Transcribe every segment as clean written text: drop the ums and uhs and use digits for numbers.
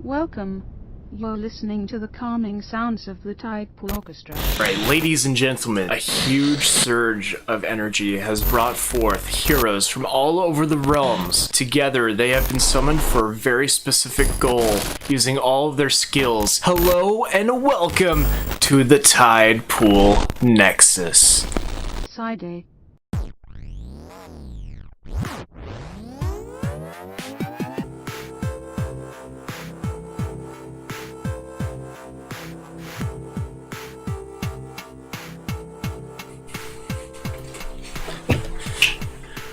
Welcome. You're listening to the calming sounds of the Tidepool Orchestra. Right, ladies and gentlemen, a huge surge of energy has brought forth heroes from all over the realms. Together, they have been summoned for a very specific goal, using all of their skills. Hello and welcome to the Tidepool Nexus. Side A.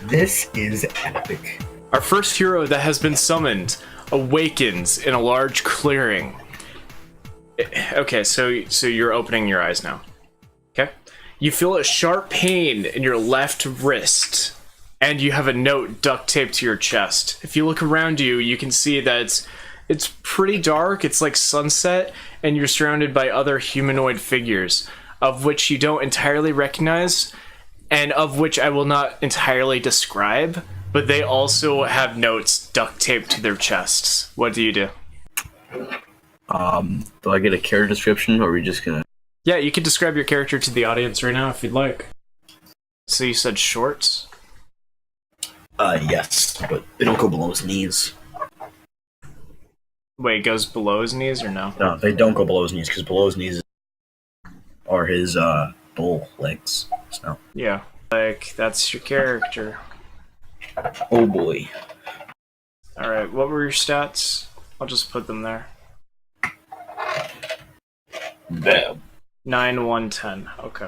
This is epic. Our first hero that has been summoned awakens in a large clearing. Okay, so you're opening your eyes now. Okay? You feel a sharp pain in your left wrist, and you have a note duct taped to your chest. If you look around you, you can see that it's pretty dark, it's like sunset, and you're surrounded by other humanoid figures, of which you don't entirely recognize, and of which I will not entirely describe, but they also have notes duct taped to their chests. What do you do? Do I get a character description, or are we just gonna... Yeah, you can describe your character to the audience right now if you'd like. So you said shorts? Yes, but they don't go below his knees. Wait, it goes below his knees or no? No, they don't go below his knees, because below his knees are his, bull legs, so... Yeah, like, that's your character. Oh boy. Alright, what were your stats? I'll just put them there. Bam. 9, 1, 10. Okay.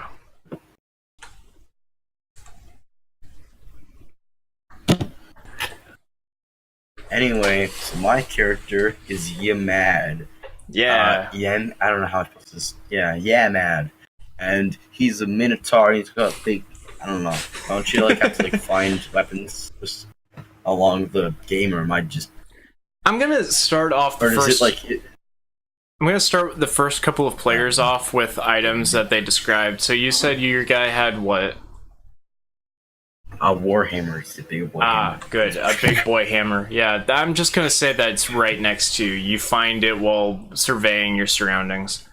Anyway, so my character is Yamad. Yeah. Yen, I don't know how I'm supposed to... Yamad. And he's a minotaur, he's got big... I don't know. Don't you, have to, find weapons just along the game, or am I just... I'm gonna start off the Or is first... it, I'm going to start the first couple of players off with items that they described. So you said your guy had what? A warhammer. It's a big boy hammer. Good. A big boy hammer. Yeah, I'm just going to say that it's right next to you. You find it while surveying your surroundings.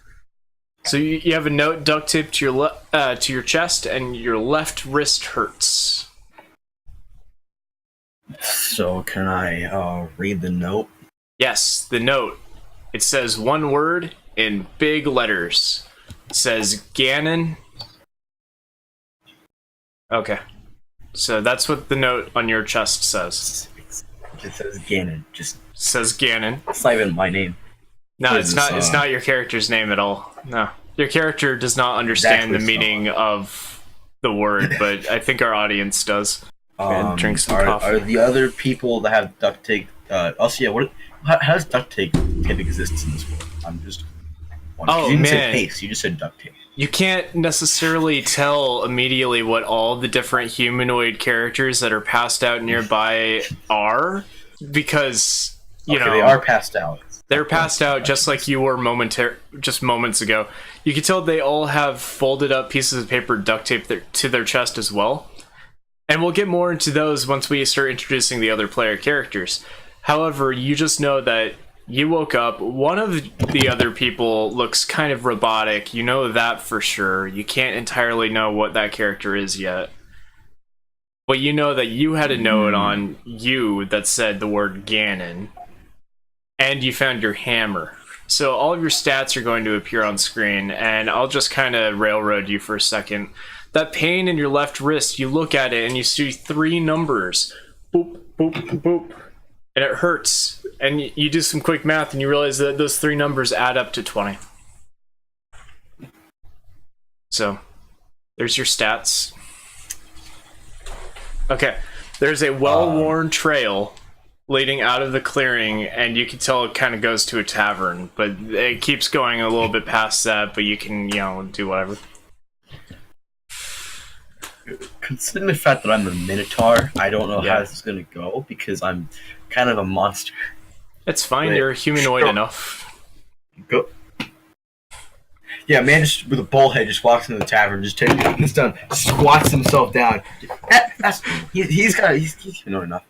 So you have a note duct taped to your chest, and your left wrist hurts. So can I read the note? Yes, the note. It says one word in big letters. It says Ganon. Okay. So that's what the note on your chest says. It says Ganon. It says Ganon. It's not even my name. No, it's not. It's not your character's name at all. No, your character does not understand the meaning of the word, but I think our audience does. And drink some coffee. Are the other people that have duct tape? Also, yeah. How does duct tape exist in this world? I'm just wondering. You didn't say paste. You just said duct tape. You can't necessarily tell immediately what all the different humanoid characters that are passed out nearby are, because you know they are passed out. They're passed out just like you were just moments ago. You can tell they all have folded up pieces of paper duct taped to their chest as well. And we'll get more into those once we start introducing the other player characters. However, you just know that you woke up. One of the other people looks kind of robotic. You know that for sure. You can't entirely know what that character is yet. But you know that you had a note on you that said the word Ganon. And you found your hammer. So all of your stats are going to appear on screen, and I'll just kind of railroad you for a second. That pain in your left wrist, you look at it and you see 3 numbers. Boop, boop, boop. And it hurts. And you do some quick math and you realize that those 3 numbers add up to 20. So, there's your stats. Okay, there's a well-worn trail leading out of the clearing, and you can tell it kind of goes to a tavern, but it keeps going a little bit past that, but you can, do whatever. Considering the fact that I'm a minotaur, I don't know how this is going to go, because I'm kind of a monster. It's fine, you're humanoid enough. Go. Yeah, man just with a bull head just walks into the tavern, just takes this done, squats himself down. He's humanoid enough.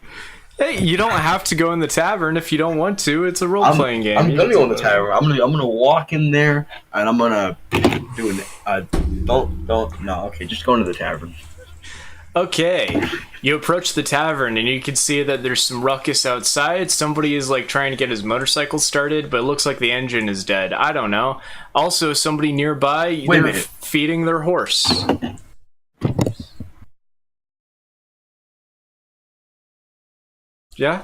Hey, you don't have to go in the tavern if you don't want to. It's a role-playing game. I'm gonna go in the tavern. I'm gonna walk in there and I'm gonna do okay, just go into the tavern. Okay, you approach the tavern and you can see that there's some ruckus outside. Somebody is like trying to get his motorcycle started, but it looks like the engine is dead. I don't know. Also, somebody nearby, they're feeding their horse. Yeah?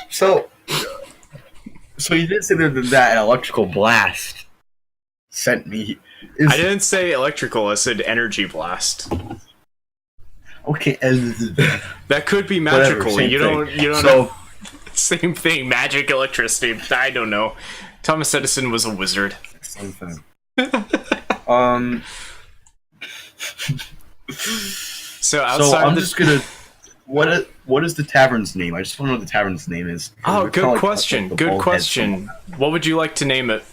So you did say that an electrical blast sent me. I didn't say electrical, I said energy blast. Okay, that could be magical. Whatever, you don't so, know. Same thing, magic, electricity. I don't know. Thomas Edison was a wizard. Same thing. So outside I'm just gonna. What is the tavern's name? I just want to know what the tavern's name is. Oh, good question. Good question. What would you like to name it?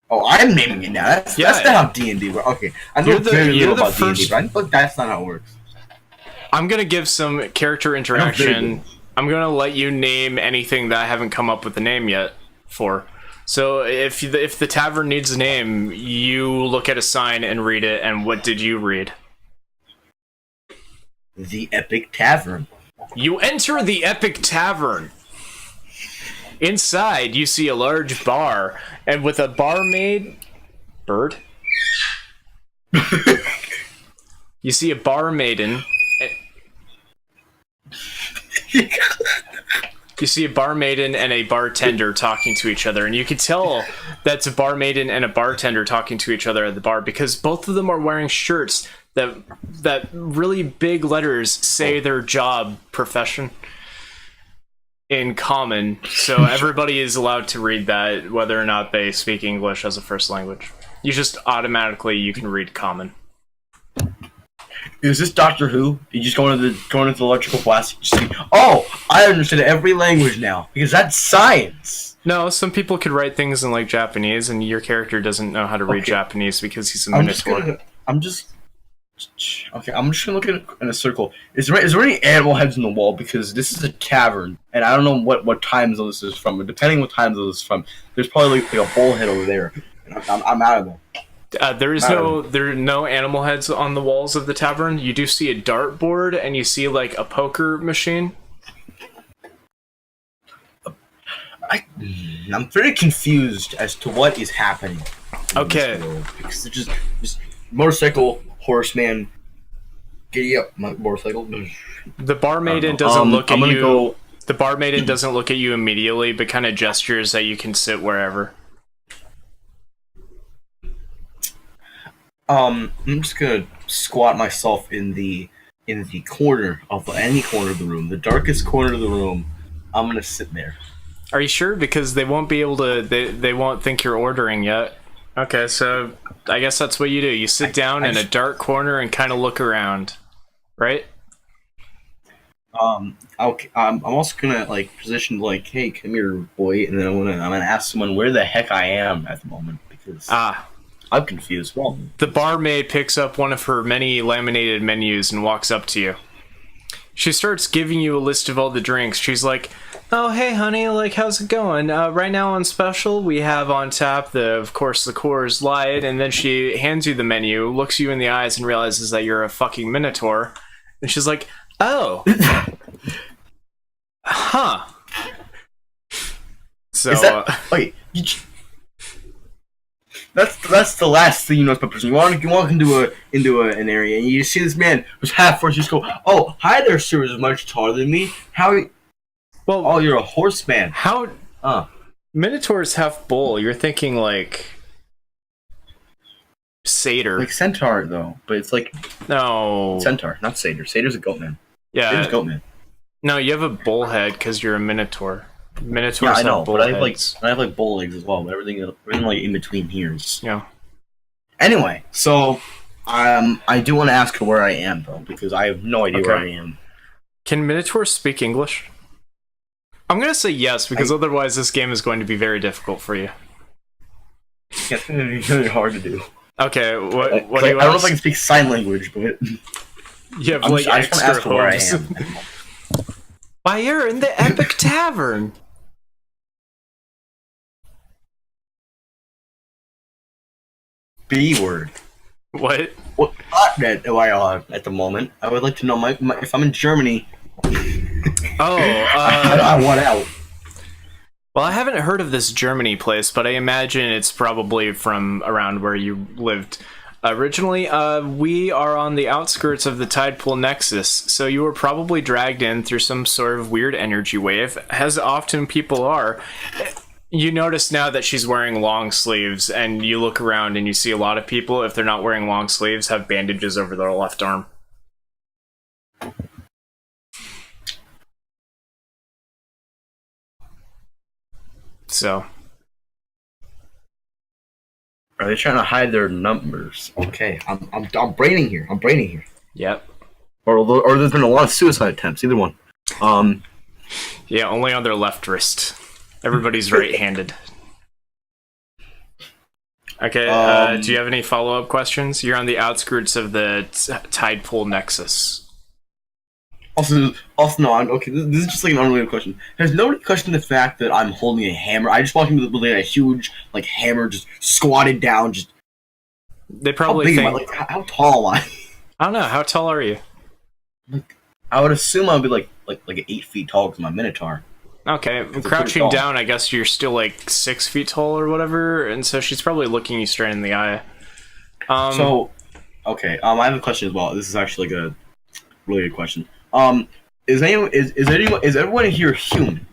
Oh, I'm naming it now. That's not how D&D works. Okay, I know very little about D&D, but I think that's not how it works. I'm gonna give some character interaction. I'm gonna let you name anything that I haven't come up with a name yet for. So if the tavern needs a name, you look at a sign and read it. And what did you read? The Epic Tavern. You enter the Epic Tavern. Inside, you see a large bar, and with a barmaid... Bird? You see a barmaiden... You see a barmaiden and a bartender talking to each other, and you can tell that's a barmaiden and a bartender talking to each other at the bar, because both of them are wearing shirts that really big letters say their job profession in common, so everybody is allowed to read that, whether or not they speak English as a first language. You just automatically, you can read common. Is this Doctor Who? You just go into the electrical blast. You just see, oh, I understand every language now because that's science. No, some people could write things in like Japanese, and your character doesn't know how to read Japanese because he's a Minotaur. I'm just gonna look in a circle. Is there any animal heads in the wall? Because this is a cavern, and I don't know what time zone this is from. But depending what time zone this is from, there's probably like a bullhead over there. And I'm out of there. There are no animal heads on the walls of the tavern. You do see a dartboard, and you see like a poker machine. I'm very confused as to what is happening. Okay, because it's just motorcycle, horseman, giddy up, motorcycle. The barmaiden doesn't look at you. The barmaiden doesn't look at you immediately, but kind of gestures that you can sit wherever. I'm just gonna squat myself in the corner of any corner of the room, the darkest corner of the room. I'm gonna sit there. Are you sure? Because they won't be able to. They won't think you're ordering yet. Okay, so I guess that's what you do. You sit down in a dark corner and kind of look around, right? Okay. I'm also gonna like position like, hey, come here, boy, and then I'm gonna ask someone where the heck I am at the moment because I'm confused. Well, the barmaid picks up one of her many laminated menus and walks up to you. She starts giving you a list of all the drinks. She's like, oh, hey, honey, like, how's it going? Right now on special, we have on tap, of course, the Coors Light, and then she hands you the menu, looks you in the eyes, and realizes that you're a fucking Minotaur. And she's like, oh. Huh. So, is that... Wait, That's the last thing you know about person. You walk into an area and you see this man who's half horse. You just go, "Oh, hi there, sir. Is much taller than me. How? Well, oh, you're a horseman. How? Minotaur's half bull. You're thinking like satyr, like centaur though. But it's like centaur, not satyr. Satyr's a goat man. Yeah, satyr's goat man. No, you have a bull head because you're a Minotaur. Minotaurs I know, have bull but heads. I have like bull legs as well. But everything like in between here is Anyway, so I do want to ask her where I am though because I have no idea where I am. Can Minotaurs speak English? I'm gonna say yes because otherwise this game is going to be very difficult for you. It's going to be really hard to do. Okay, what do you I don't know if ask? I can speak sign language, but You have I like just want to extra ask where I hooves. am. Why, you're in the Epic Tavern. B word. What? What continent am I on at the moment? I would like to know if I'm in Germany. Oh, I want out. well, I haven't heard of this Germany place, but I imagine it's probably from around where you lived originally. We are on the outskirts of the Tidepool Nexus, so you were probably dragged in through some sort of weird energy wave, as often people are. You notice now that she's wearing long sleeves, and you look around and you see a lot of people, if they're not wearing long sleeves, have bandages over their left arm. So, Are they trying to hide their numbers? Okay, I'm braining here. I'm braining here. yep. Or there's been a lot of suicide attempts. Either one. Yeah, only on their left wrist. Everybody's right-handed. Okay, do you have any follow-up questions? You're on the outskirts of the Tidepool Nexus. Also, no. Okay, this is just like an unrelated question. Has nobody questioned the fact that I'm holding a hammer? I just walked into with a huge like hammer, just squatted down. Just They how probably big think... am I? Like, how tall am I? I don't know, how tall are you? I would assume I'd be like 8 feet tall because I'm a minotaur. Okay, pretty crouching tall. down, I guess you're still like 6 feet tall or whatever, and so she's probably looking you straight in the eye. Okay. I have a question as well. This is actually like a really good question. Is everyone here human?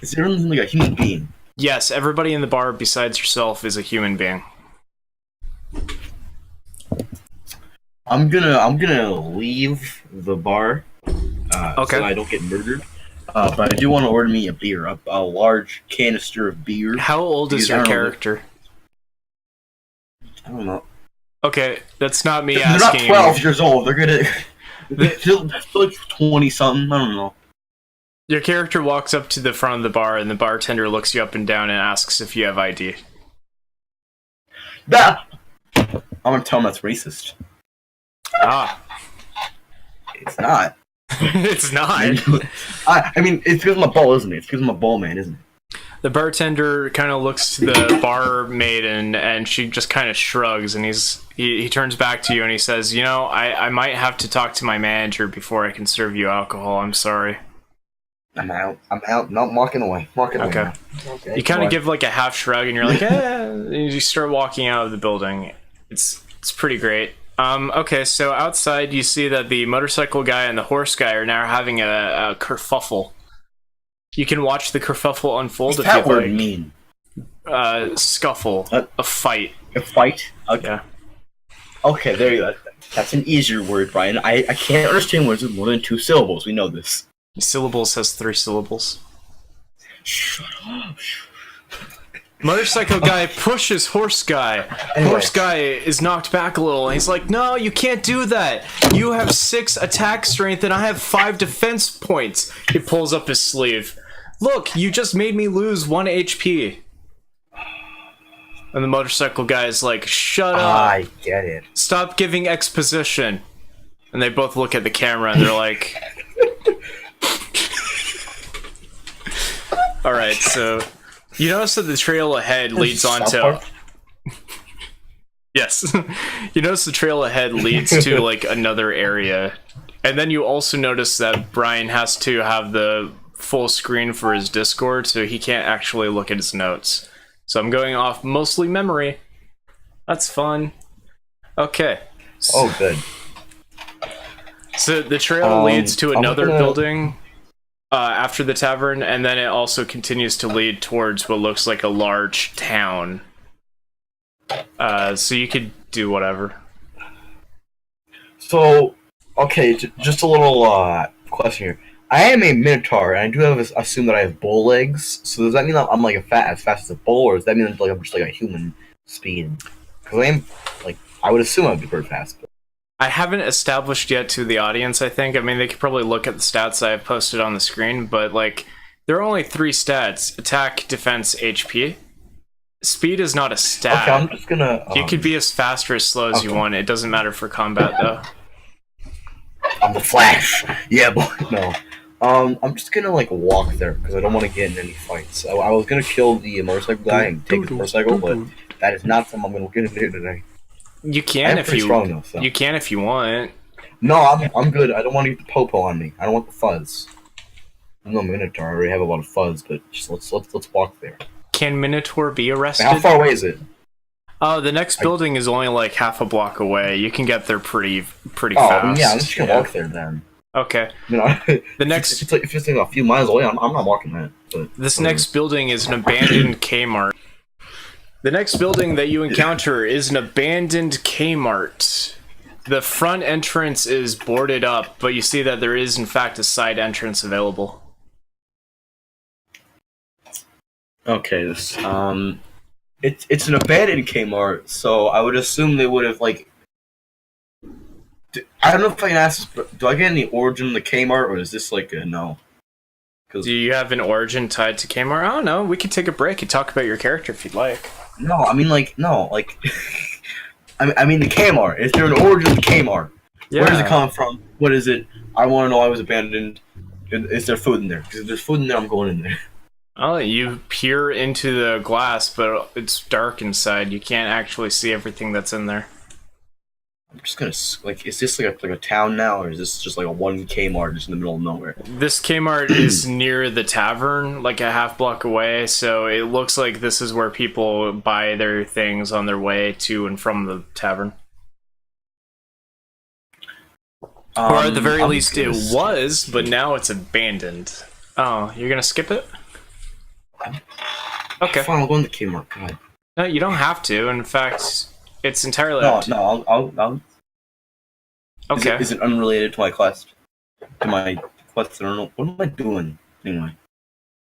Is everyone like a human being? Yes, everybody in the bar besides yourself is a human being. I'm gonna leave the bar, Okay. so I don't get murdered. But I do want to order me a beer, a large canister of beer. How old is Because I your don't know. character? I don't know. Okay, that's not me They're not asking 12 you. years old. They're gonna. They're like 20 something. I don't know. Your character walks up to the front of the bar, and the bartender looks you up and down and asks if you have ID. I'm gonna tell him that's racist. Ah. It's not. It's not. I mean, it's because I'm a bull, isn't it? It's because I'm a bull man, isn't it? The bartender kind of looks to the barmaid and she just kind of shrugs, and he turns back to you and he says, you know, I might have to talk to my manager before I can serve you alcohol. I'm sorry. I'm out. No, I'm walking away. Walking away. Okay. Okay. You kind of give like a half shrug and you're like, eh, and you start walking out of the building. It's pretty great. Okay, so outside you see that the motorcycle guy and the horse guy are now having a kerfuffle. You can watch the kerfuffle unfold if What's that you'd word like. mean? Scuffle. A fight. A fight? Okay. Yeah. Okay, there you go. That's an easier word, Brian. I can't understand words with more than 2 syllables. We know this. Syllables has 3 syllables. Shut up. Motorcycle guy pushes horse guy. Anyway. Horse guy is knocked back a little, and he's like, no, you can't do that. You have 6 attack strength, and I have 5 defense points. He pulls up his sleeve. Look, you just made me lose 1 HP. And the motorcycle guy is like, shut up. I get it. Stop giving exposition. And they both look at the camera, and they're like... Alright, so... You notice that the trail ahead leads onto... Yes. You notice the trail ahead leads to, like, another area. And then you also notice that Brian has to have the full screen for his Discord, so he can't actually look at his notes. So I'm going off mostly memory. That's fun. Okay. Oh, good. So the trail leads to another building... after the tavern, and then it also continues to lead towards what looks like a large town. So you could do whatever. So, okay, just a little question here. I am a minotaur, and I do assume that I have bull legs. So does that mean I'm like as fast as a bull, or does that mean like I'm just like a human speed? Because I am like I would assume I'd be pretty fast. But... I haven't established yet to the audience, I think. I mean, they could probably look at the stats I have posted on the screen, but, like, there are only 3 stats. Attack, defense, HP. Speed is not a stat. Okay, I'm just gonna. You could be as fast or as slow as you want. It doesn't matter for combat, though. I'm the Flash. Yeah, boy. No. I'm just gonna like walk there because I don't want to get in any fights. I was gonna kill the motorcycle guy and take his motorcycle, but that is not something I'm gonna get into today. You can if you. Strong enough, so. You can if you want. No, I'm good. I don't want to get the popo on me. I don't want the fuzz. I'm no Minotaur. I already have a lot of fuzz, but just let's walk there. Can Minotaur be arrested? How far away is it? Oh, the next building is only like half a block away. You can get there pretty fast. Oh, yeah, I'm just gonna walk there then. Okay. You know, the next, if it's like a few miles away, I'm not walking that. But this next building is an abandoned Kmart. The next building that you encounter is an abandoned Kmart. The front entrance is boarded up, but you see that there is in fact a side entrance available. Okay, this it's an abandoned Kmart, so I would assume they would have like. I don't know if I can ask this, but do I get any origin of the Kmart, or is this like a no? Do you have an origin tied to Kmart? I don't know. We could take a break and talk about your character if you'd like. No, I mean like no, like. I mean the Kmart. Is there an origin of the Kmart? Yeah. Where does it come from? What is it? I want to know. I was abandoned. Is there food in there? Because if there's food in there, I'm going in there. Oh, you peer into the glass, but it's dark inside. You can't actually see everything that's in there. I'm just gonna like. Is this like a town now, or is this just like a one Kmart just in the middle of nowhere? This Kmart is near the tavern, like a half block away. So it looks like this is where people buy their things on their way to and from the tavern. Or at the very least, it was, but now it's abandoned. Oh, you're gonna skip it? Okay. Fine, I'll go in the Kmart. God. No, you don't have to. In fact, it's entirely No, I'll. Okay. Is it unrelated to my quest? To my quest? I don't know. What am I doing anyway?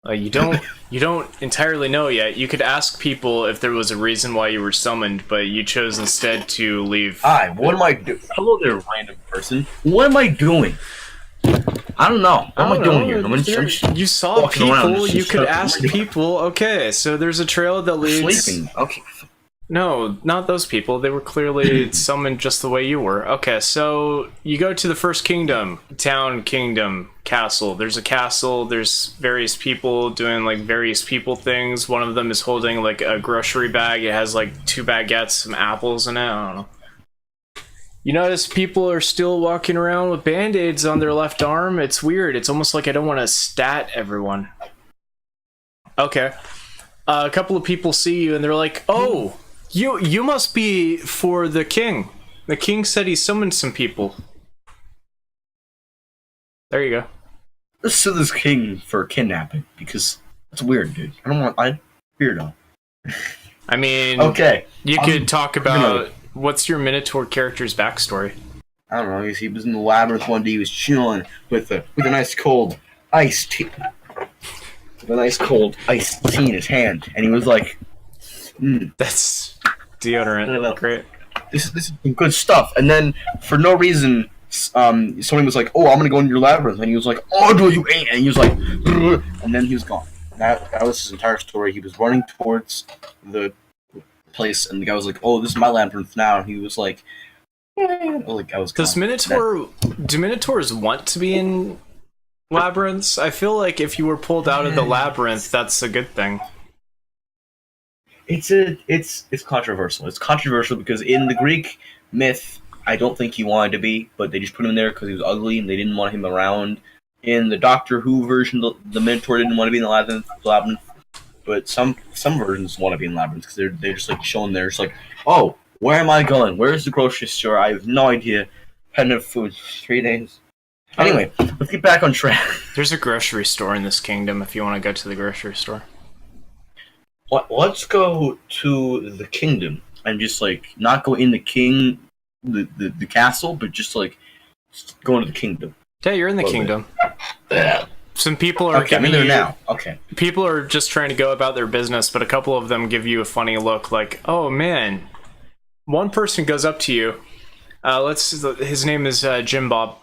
You don't entirely know yet. You could ask people if there was a reason why you were summoned, but you chose instead to leave. Hi, what am I doing? Hello there, random person. What am I doing? I don't know. What am I doing here? You saw people. You could ask people. Okay, so there's a trail that leads. Sleeping. Okay. No, not those people. They were clearly summoned just the way you were. Okay, so you go to the first kingdom. Town, kingdom, castle. There's a castle. There's various people doing like various people things. One of them is holding like a grocery bag. It has like 2 baguettes, some apples in it. I don't know. You notice people are still walking around with band-aids on their left arm. It's weird. It's almost like I don't want to stat everyone. Okay. A couple of people see you and they're like, oh, you must be for the king. The king said he summoned some people. There you go. Let's sue this king for kidnapping, because that's weird, dude. I weirdo. I mean, okay. You could talk about... What's your Minotaur character's backstory? I don't know. He was in the labyrinth one day. He was chilling with a nice cold iced tea. With a nice cold iced tea in his hand, and he was like, "That's deodorant. Great. This is some good stuff." And then for no reason, somebody was like, "Oh, I'm gonna go into your labyrinth," and he was like, "Oh, no, you ain't!" And he was like, "Brr," and then he was gone. That was his entire story. He was running towards the place, and the guy was like, "Oh, this is my labyrinth now." And he was like, "Like I was." Do Minotaurs want to be in labyrinths? I feel like if you were pulled out of the labyrinth, that's a good thing. It's controversial. It's controversial because in the Greek myth, I don't think he wanted to be, but they just put him there because he was ugly and they didn't want him around. In the Doctor Who version, the Minotaur didn't want to be in the labyrinth. But some versions want to be in labyrinths because they're just like chilling there. It's like, oh, where am I going? Where's the grocery store? I have no idea. Hadn't had food 3 days. Anyway, let's get back on track. There's a grocery store in this kingdom if you want to go to the grocery store. Let's go to the kingdom and just like not go in the castle, but just like go into the kingdom. Yeah, you're in the kingdom. Some people are I'm in there now. Okay. People are just trying to go about their business, but a couple of them give you a funny look like, oh man. One person goes up to you. His name is Jim Bob.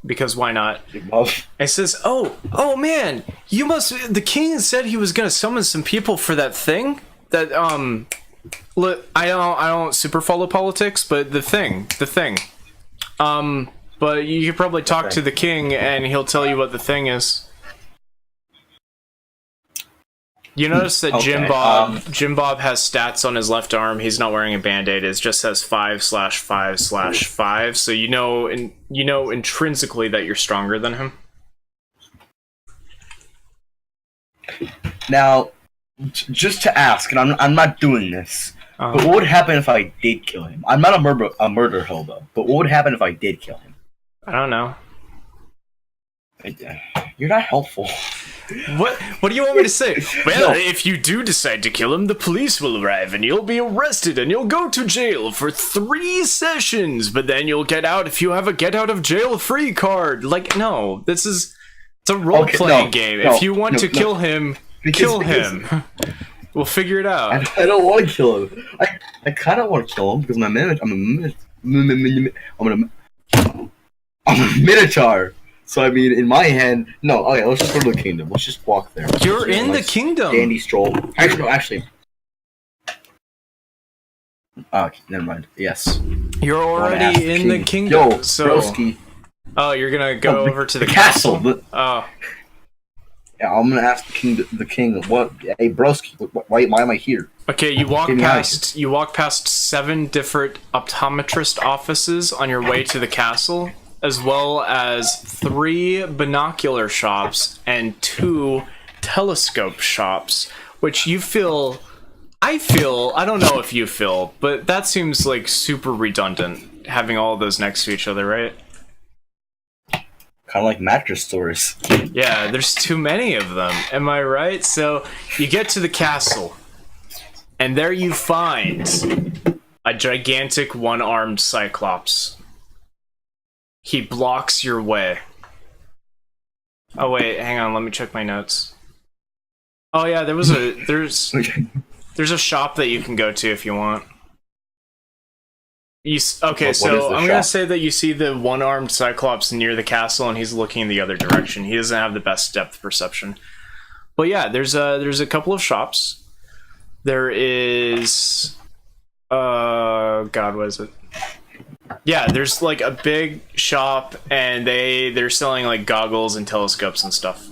because why not? Well, It says, oh man, the king said he was gonna summon some people for that thing that look, I don't super follow politics, but the thing, but you could probably talk to the king and he'll tell you what the thing is. You notice that Jim Bob has stats on his left arm. He's not wearing a band-aid. It just says 5/5/5, so you know intrinsically that you're stronger than him. now, just to ask, and I'm not doing this, but what would happen if I did kill him? I'm not a murder hobo, but what would happen if I did kill him? I don't know. You're not helpful. What do you want me to say? Well, if you do decide to kill him, the police will arrive and you'll be arrested and you'll go to jail for 3 sessions, but then you'll get out if you have a get out of jail free card. Like, no, it's a role-playing game. If you want to kill him, kill him. We'll figure it out. I don't want to kill him. I kind of want to kill him because I'm a minotaur. So I mean, in my hand, no. Okay, let's just go to the kingdom. Let's just walk there. You're in the kingdom. Dandy stroll. Actually, no. Actually. Okay, never mind. Yes. You're already in the kingdom. Yo, so. broski. Oh, you're gonna go over to the castle. Oh. Yeah, I'm gonna ask the king. What? Hey, broski. Why am I here? Okay, you walk past 7 different optometrist offices on your way to the castle, as well as 3 binocular shops and 2 telescope shops, which I don't know if you feel, but that seems like super redundant, having all of those next to each other, right? Kind of like mattress stores. Yeah, there's too many of them, am I right? So, you get to the castle, and there you find a gigantic one-armed cyclops. He blocks your way. Oh wait, hang on, let me check my notes. Oh yeah, there's a shop that you can go to if you want. So I'm gonna say that you see the one-armed cyclops near the castle and he's looking the other direction. He doesn't have the best depth perception. But yeah, there's a couple of shops. There is God, what is it? Yeah, there's like a big shop and they're selling like goggles and telescopes and stuff.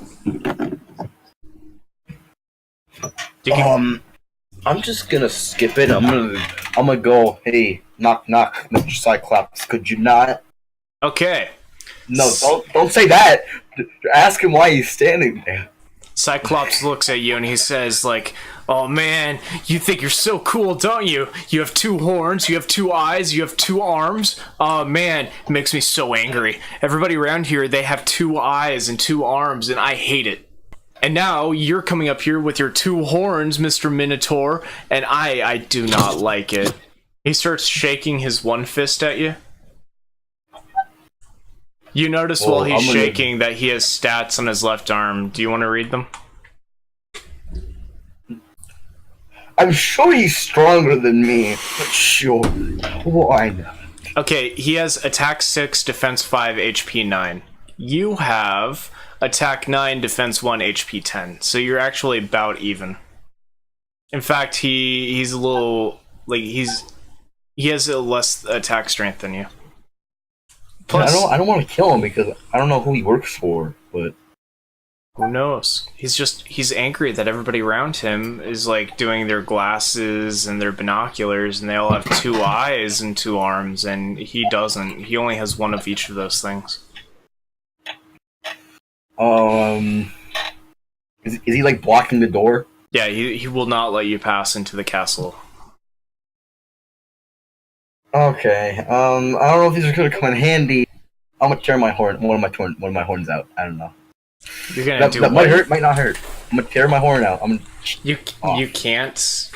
I'm just gonna skip it. I'm gonna go, hey, knock knock, Mr. Cyclops, could you not? Okay. No, don't say that. Ask him why he's standing there. Cyclops looks at you and he says, like, oh man, you think you're so cool, don't you? You have 2 horns, you have 2 eyes, you have 2 arms. Oh man, it makes me so angry. Everybody around here, they have 2 eyes and 2 arms, and I hate it. And now you're coming up here with your 2 horns, Mr. Minotaur, and I do not like it. He starts shaking his one fist at you. You notice while he's shaking that he has stats on his left arm. Do you want to read them? I'm sure he's stronger than me, but sure. Why not? Okay, he has attack 6, defense 5, HP 9. You have attack 9, defense 1, HP 10. So you're actually about even. In fact, he's a little like he has a less attack strength than you. Plus, I don't want to kill him because I don't know who he works for, but who knows? He's angry that everybody around him is like doing their glasses and their binoculars and they all have 2 eyes and 2 arms and he doesn't. He only has 1 of each of those things. Is he like blocking the door? Yeah, he will not let you pass into the castle. Okay. I don't know if these are gonna come in handy. I'm gonna tear one of my horns out. I don't know. You're gonna do that might hurt, might not hurt. I'm gonna tear my horn out. You can't.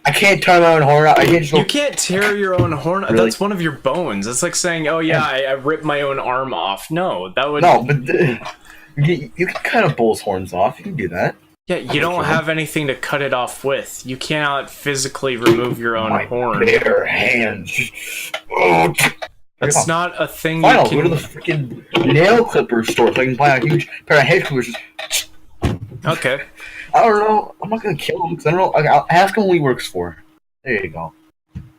I can't tear my own horn out. You can't tear your own horn. Really? That's one of your bones. It's like saying, "Oh yeah, I ripped my own arm off." No, that would. No, but you can cut a bull's horns off. You can do that. Yeah, you don't have anything to cut it off with. You cannot physically remove your own horn. Bare hands. That's not a thing Fine, you I'll can... go to the freaking nail clipper store so I can buy a huge pair of head clippers. Okay. I don't know. I'm not gonna kill him because I don't know. I'll ask him what he works for. There you go.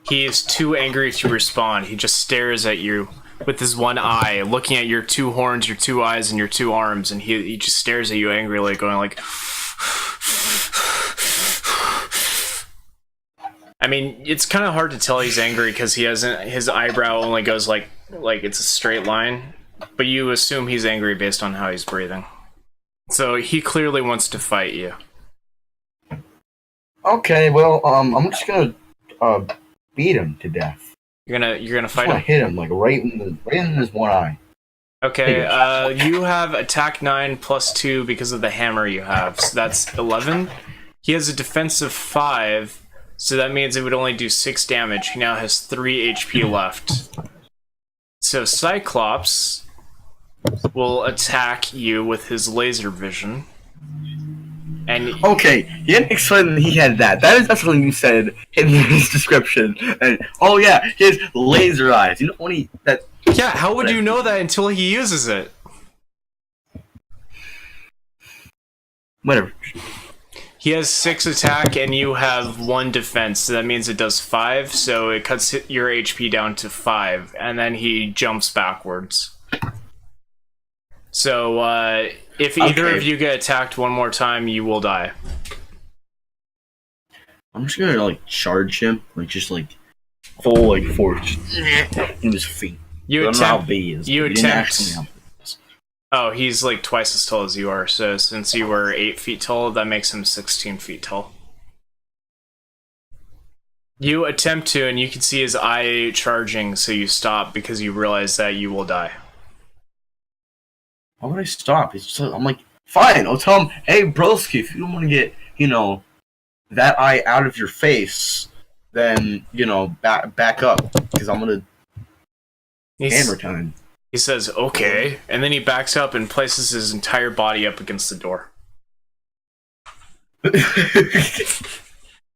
He is too angry to respond. He just stares at you with his one eye, looking at your two horns, your two eyes, and your two arms, and he just stares at you angrily, going like... I mean, it's kind of hard to tell he's angry because he hasn't. His eyebrow only goes like it's a straight line, but you assume he's angry based on how he's breathing. So he clearly wants to fight you. Okay, well, I'm just gonna beat him to death. You're gonna fight I'm gonna him. hit him like right in his one eye. Okay, you have attack 9 plus 2 because of the hammer you have, so that's 11. He has a defensive 5, so that means it would only do 6 damage. He now has 3 HP left. So Cyclops will attack you with his laser vision. And Okay, he didn't explain that he had that. That is not something you said in his description. And oh yeah, he has laser eyes. You know when that. yeah, how would you know that until he uses it? Whatever. He has 6 attack and you have 1 defense, so that means it does 5, so it cuts your HP down to 5, and then he jumps backwards. So, if either of you get attacked one more time, you will die. I'm just gonna like charge him, like just like full like force in his feet. You I don't know how attempt. big he is. You but he didn't attempt. ask me how- Oh, he's like twice as tall as you are. So since you were 8 feet tall, that makes him 16 feet tall. You attempt to, and you can see his eye charging, so you stop because you realize that you will die. Why would I stop? It's just, I'm like, fine. I'll tell him, hey, broski, if you don't want to get, that eye out of your face, then back up because I'm gonna hammer time. He says, okay, and then he backs up and places his entire body up against the door.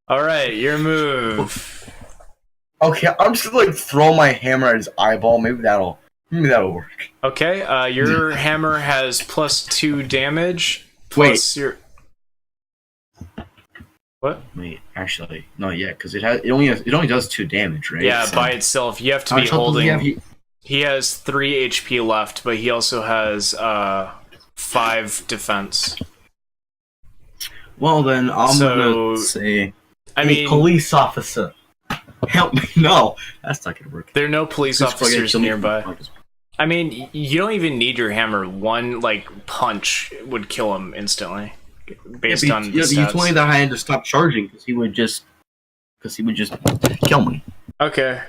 Alright, your move. Okay, I'm just gonna throw my hammer at his eyeball. Maybe that'll work. Okay, your hammer has plus 2 damage. Plus your... What? Wait, actually, no, yeah, because it only does 2 damage, right? Yeah, So, by itself. You have to be holding... He He has 3 HP left, but he also has 5 defense. Well, then I'm gonna say, hey, police officer, help me. No, that's not gonna work. There are no police officers nearby. I mean, you don't even need your hammer. One punch would kill him instantly, based on the stats. You told me that I had to stop charging because he would just kill me. Okay.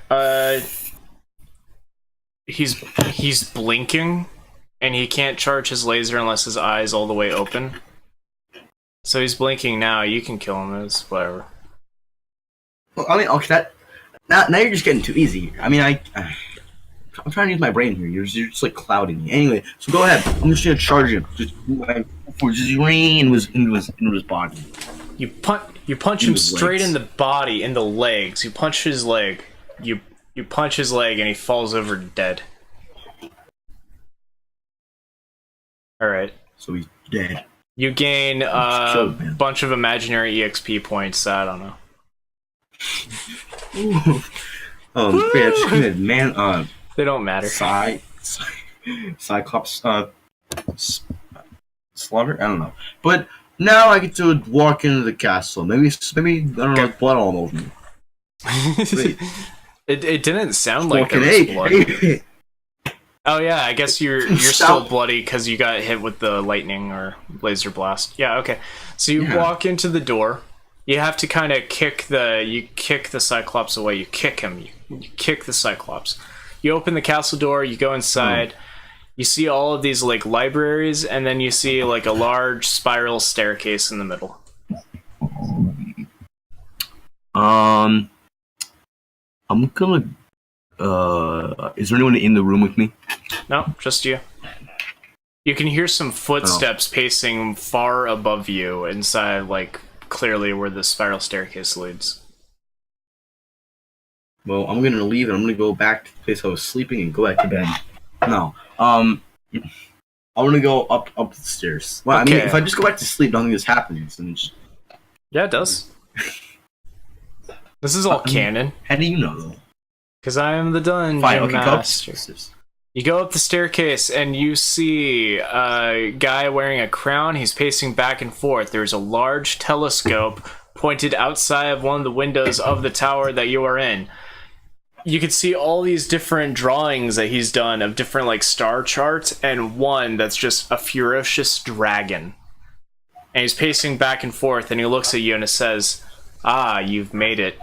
He's blinking, and he can't charge his laser unless his eye is all the way open. So he's blinking now. You can kill him. It's whatever. Well, I mean, okay, now you're just getting too easy. I mean, I'm trying to use my brain here. You're just like clouding me. Anyway, so go ahead. I'm just gonna charge him. Just rain into his body. You punch him straight in the body, in the legs. You punch his leg. You punch his leg and he falls over dead. Alright. So he's dead. You gain a bunch of imaginary EXP points. I don't know. Yeah, just committed, man. They don't matter. Cyclops, slaughter? I don't know. But now I get to walk into the castle. Maybe I don't know, blood all over me. It didn't sound like there was blood. Oh yeah, I guess you're still bloody because you got hit with the lightning or laser blast. Yeah, okay. So you walk into the door. You have to kind of kick the Cyclops away. You kick him. You kick the Cyclops. You open the castle door. You go inside. You see all of these libraries, and then you see a large spiral staircase in the middle. I'm gonna. Is there anyone in the room with me? No, just you. You can hear some footsteps pacing far above you inside, clearly where the spiral staircase leads. Well, I'm gonna leave and I'm gonna go back to the place I was sleeping and go back to bed. No. I'm gonna go up the stairs. Well, Okay. I mean, if I just go back to sleep, nothing is happening. So just... Yeah, it does. This is all canon. How do you know, though? Because I am the dungeon Fine, okay, go up the master. stairs. You go up the staircase and you see a guy wearing a crown. He's pacing back and forth. There's a large telescope pointed outside of one of the windows of the tower that you are in. You can see all these different drawings that he's done of different like star charts, and one that's just a ferocious dragon. And he's pacing back and forth, and he looks at you and it says, "Ah, you've made it.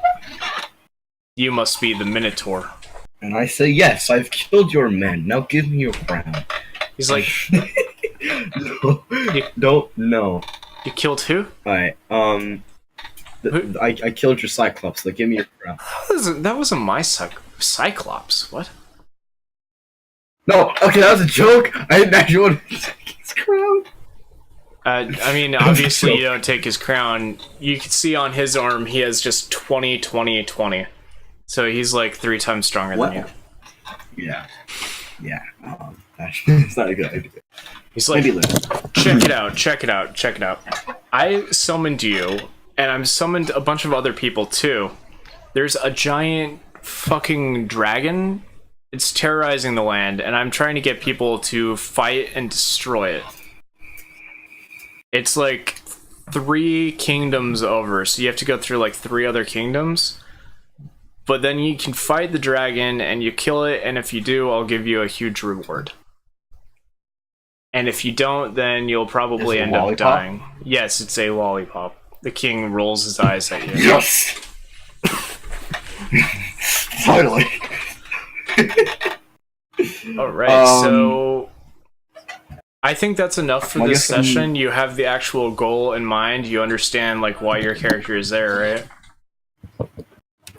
You must be the Minotaur." And I say, yes, I've killed your men. Now give me your crown. He's like, no. "You killed who?" Alright, I killed your Cyclops. Like, give me your crown. That wasn't my Cyclops. What? No, okay, that was a joke. I didn't actually want to take his crown. I mean, obviously you don't take his crown. You can see on his arm he has just 20, 20, 20. So he's like 3 times stronger than you. Yeah. That's not a good idea. He's like, check it out. I summoned you, and I'm summoned a bunch of other people too. There's a giant fucking dragon. It's terrorizing the land, and I'm trying to get people to fight and destroy it. It's like 3 kingdoms over, so you have to go through like 3 other kingdoms. But then you can fight the dragon and you kill it, and if you do, I'll give you a huge reward. And if you don't, then you'll probably end up dying. Yes, it's a lollipop. The king rolls his eyes at you. Yes! Finally. Alright, so I think that's enough for this session. You have the actual goal in mind. You understand like why your character is there, right?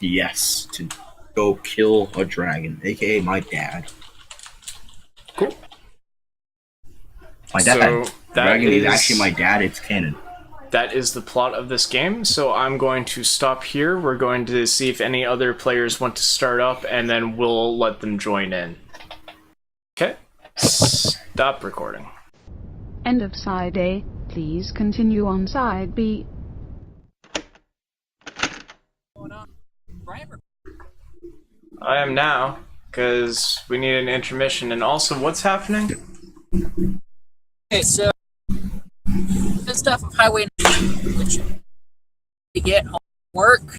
Yes, to go kill a dragon, aka my dad. Cool. My dad. So dragon is actually my dad. It's canon. That is the plot of this game. So I'm going to stop here. We're going to see if any other players want to start up, and then we'll let them join in. Okay. Stop recording. End of side A. Please continue on side B. I am now, because we need an intermission. And also, what's happening? Okay, so just off of Highway 9, to get home from work,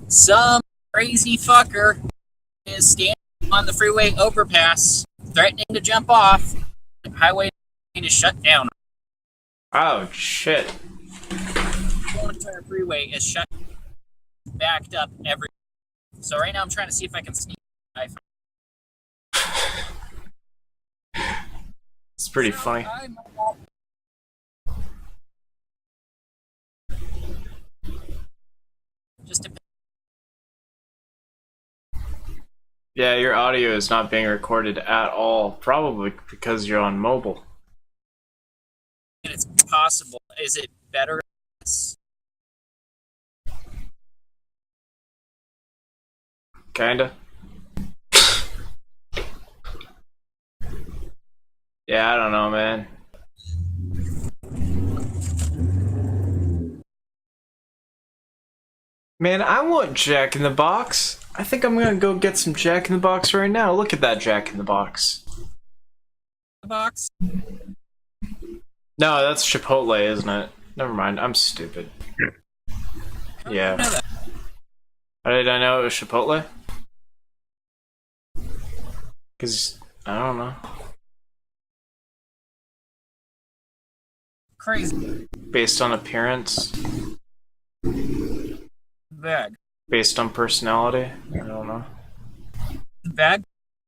some crazy fucker is standing on the freeway overpass, threatening to jump off. Highway 9 is shut down. Oh, shit. The whole entire freeway is shut, backed up every. So right now I'm trying to see if I can sneak. It's pretty funny. Just a Yeah, your audio is not being recorded at all. Probably because you're on mobile. it's possible. Is it better? Kinda. Yeah, I don't know, man. Man, I want Jack in the Box. I think I'm gonna go get some Jack in the Box right now. Look at that Jack in the Box. Box? No, that's Chipotle, isn't it? Never mind, I'm stupid. Yeah. How did I know it was Chipotle? Because, I don't know. Crazy. Based on appearance? Bag. Based on personality? I don't know. Bag?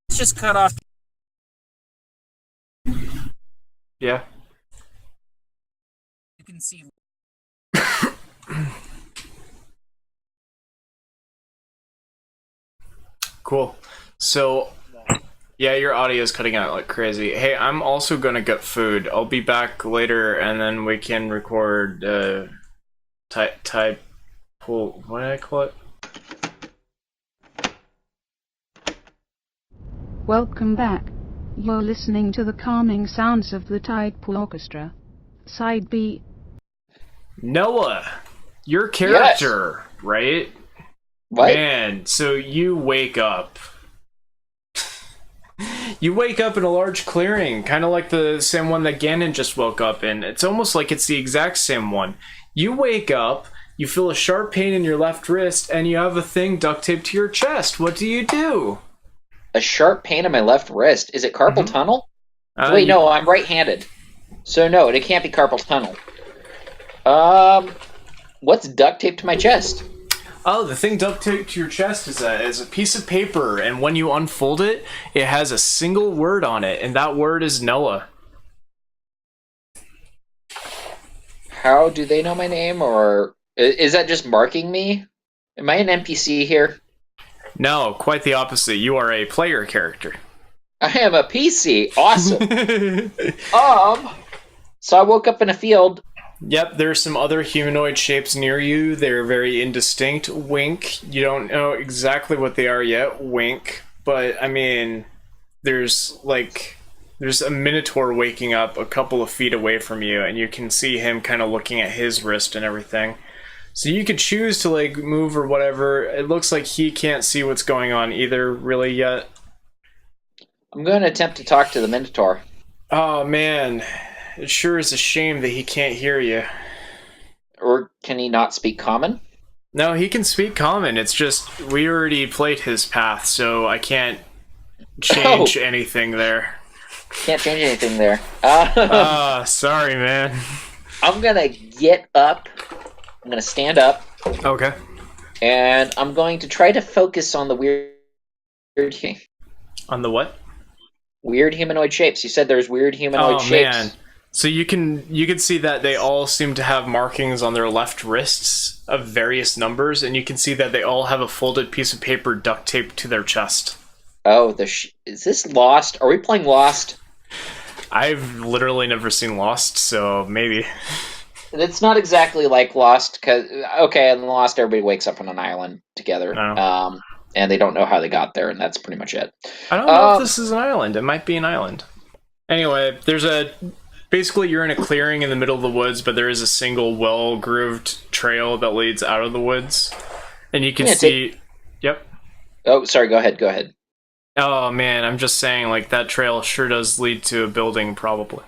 It's just cut off. Yeah. You can see. Cool. So, yeah, your audio is cutting out like crazy. Hey, I'm also gonna get food. I'll be back later, and then we can record Tidepool. What did I call it? Welcome back. You're listening to the calming sounds of the Tidepool Orchestra. Side B. Noah, your character, right? What? Man, so you wake up. You wake up in a large clearing, kind of like the same one that Ganon just woke up in. It's almost like it's the exact same one. You wake up, you feel a sharp pain in your left wrist, and you have a thing duct taped to your chest. What do you do? A sharp pain in my left wrist. Is it carpal tunnel? Wait, no, I'm right-handed. So no, it can't be carpal tunnel. What's duct taped to my chest? Oh, the thing duct taped to your chest is a piece of paper, and when you unfold it, it has a single word on it, and that word is Noah. How do they know my name, or is that just marking me? Am I an NPC here? No, quite the opposite. You are a player character. I am a PC. Awesome. So I woke up in a field. Yep, there's some other humanoid shapes near you. They're very indistinct. Wink. You don't know exactly what they are yet. Wink. But, I mean, there's a minotaur waking up a couple of feet away from you, and you can see him kind of looking at his wrist and everything. So you could choose to, like, move or whatever. It looks like he can't see what's going on either, really, yet. I'm going to attempt to talk to the minotaur. Oh, man. It sure is a shame that he can't hear you. Or can he not speak common? No, he can speak common. It's just, we already played his path, so I can't change anything there. Can't change anything there. Sorry, man. I'm going to get up. I'm going to stand up. Okay. And I'm going to try to focus on the weird... On the what? Weird humanoid shapes. You said there's weird humanoid shapes. Man. So you can see that they all seem to have markings on their left wrists of various numbers, and you can see that they all have a folded piece of paper duct taped to their chest. Oh, is this Lost? Are we playing Lost? I've literally never seen Lost, so maybe. It's not exactly like Lost, because in Lost everybody wakes up on an island together, No. And they don't know how they got there, and that's pretty much it. I don't know if this is an island. It might be an island. Anyway, basically you're in a clearing in the middle of the woods, but there is a single well-grooved trail that leads out of the woods. And you can see... Yep. Oh, sorry, go ahead. Oh, man, I'm just saying, like, that trail sure does lead to a building, probably.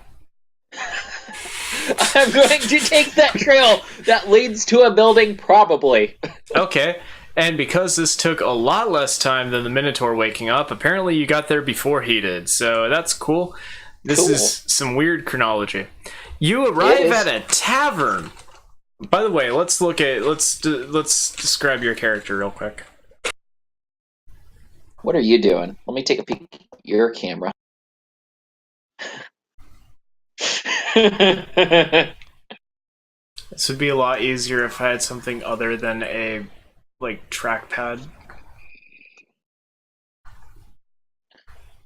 I'm going to take that trail that leads to a building, probably. Okay. And because this took a lot less time than the Minotaur waking up, apparently you got there before he did, so that's cool. This is some weird chronology. You arrive at a tavern. By the way, let's describe your character real quick. What are you doing? Let me take a peek at your camera. This would be a lot easier if I had something other than a trackpad.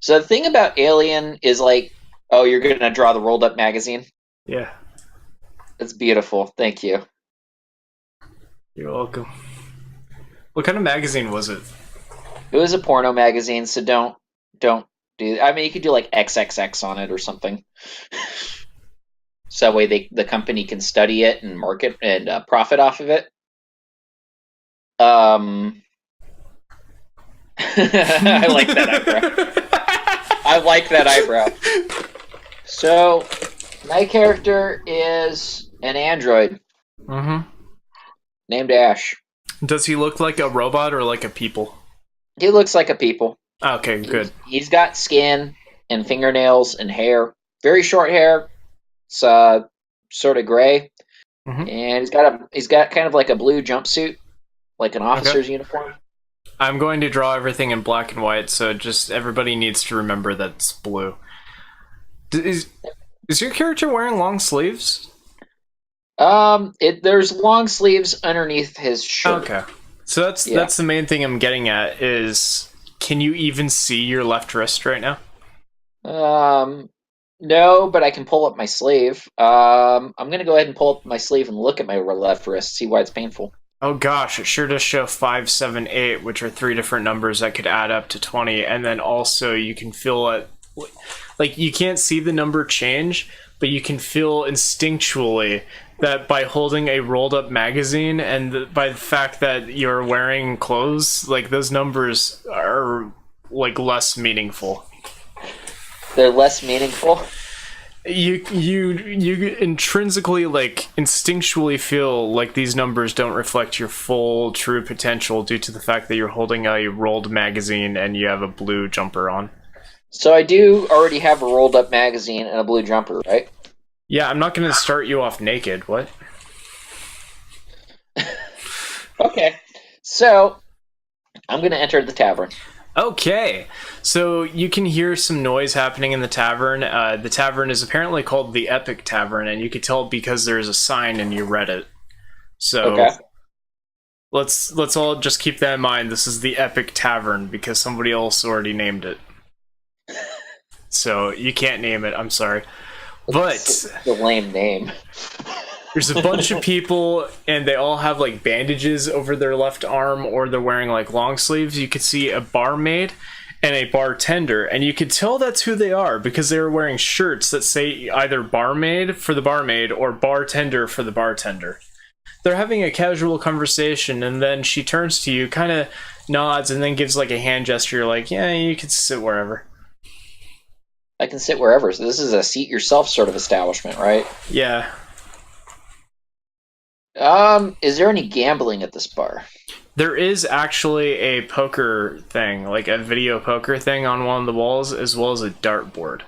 So the thing about Alien is you're gonna draw the rolled up magazine? Yeah. That's beautiful. Thank you. You're welcome. What kind of magazine was it? It was a porno magazine, so don't do. I mean, you could do XXX on it or something. So that way the company can study it and market and profit off of it. I like that eyebrow. So, my character is an android. Mm-hmm. Named Ash. Does he look like a robot or like a people? He looks like a people. Okay, good. He's got skin and fingernails and hair. Very short hair. It's sort of gray. Mm-hmm. And he's got kind of like a blue jumpsuit, like an officer's uniform. I'm going to draw everything in black and white, so just everybody needs to remember that it's blue. Is your character wearing long sleeves? There's long sleeves underneath his shirt. Okay. So that's the main thing I'm getting at is, can you even see your left wrist right now? No, but I can pull up my sleeve. I'm gonna go ahead and pull up my sleeve and look at my left wrist, see why it's painful. Oh gosh, it sure does show 5, 7, 8, which are 3 different numbers that could add up to 20, and then also you can feel it, like you can't see the number change, but you can feel instinctually that by holding a rolled up magazine and by the fact that you're wearing clothes, like those numbers are like less meaningful. They're less meaningful? You intrinsically, like, instinctually feel like these numbers don't reflect your full true potential due to the fact that you're holding a rolled magazine and you have a blue jumper on. So I do already have a rolled up magazine and a blue jumper, right? Yeah, I'm not going to start you off naked. What? Okay. So I'm going to enter the tavern. Okay, so you can hear some noise happening in the tavern. The tavern is apparently called the Epic Tavern, and you could tell because there's a sign and you read it. So Okay. let's all just keep that in mind. This is the Epic Tavern because somebody else already named it. So you can't name it. I'm sorry, but It's a lame name. there's a bunch of people, and they all have like bandages over their left arm, or they're wearing like long sleeves. You could see a barmaid and a bartender, and you could tell that's who they are because they were wearing shirts that say either barmaid for the barmaid or bartender for the bartender. They're having a casual conversation, and then she turns to you, kind of nods, and then gives like a hand gesture, like, yeah, you can sit wherever. I can sit wherever. So this is a seat yourself sort of establishment, right? Yeah. Is there any gambling at this bar? There is actually a poker thing, like a video poker thing on one of the walls, as well as a dartboard.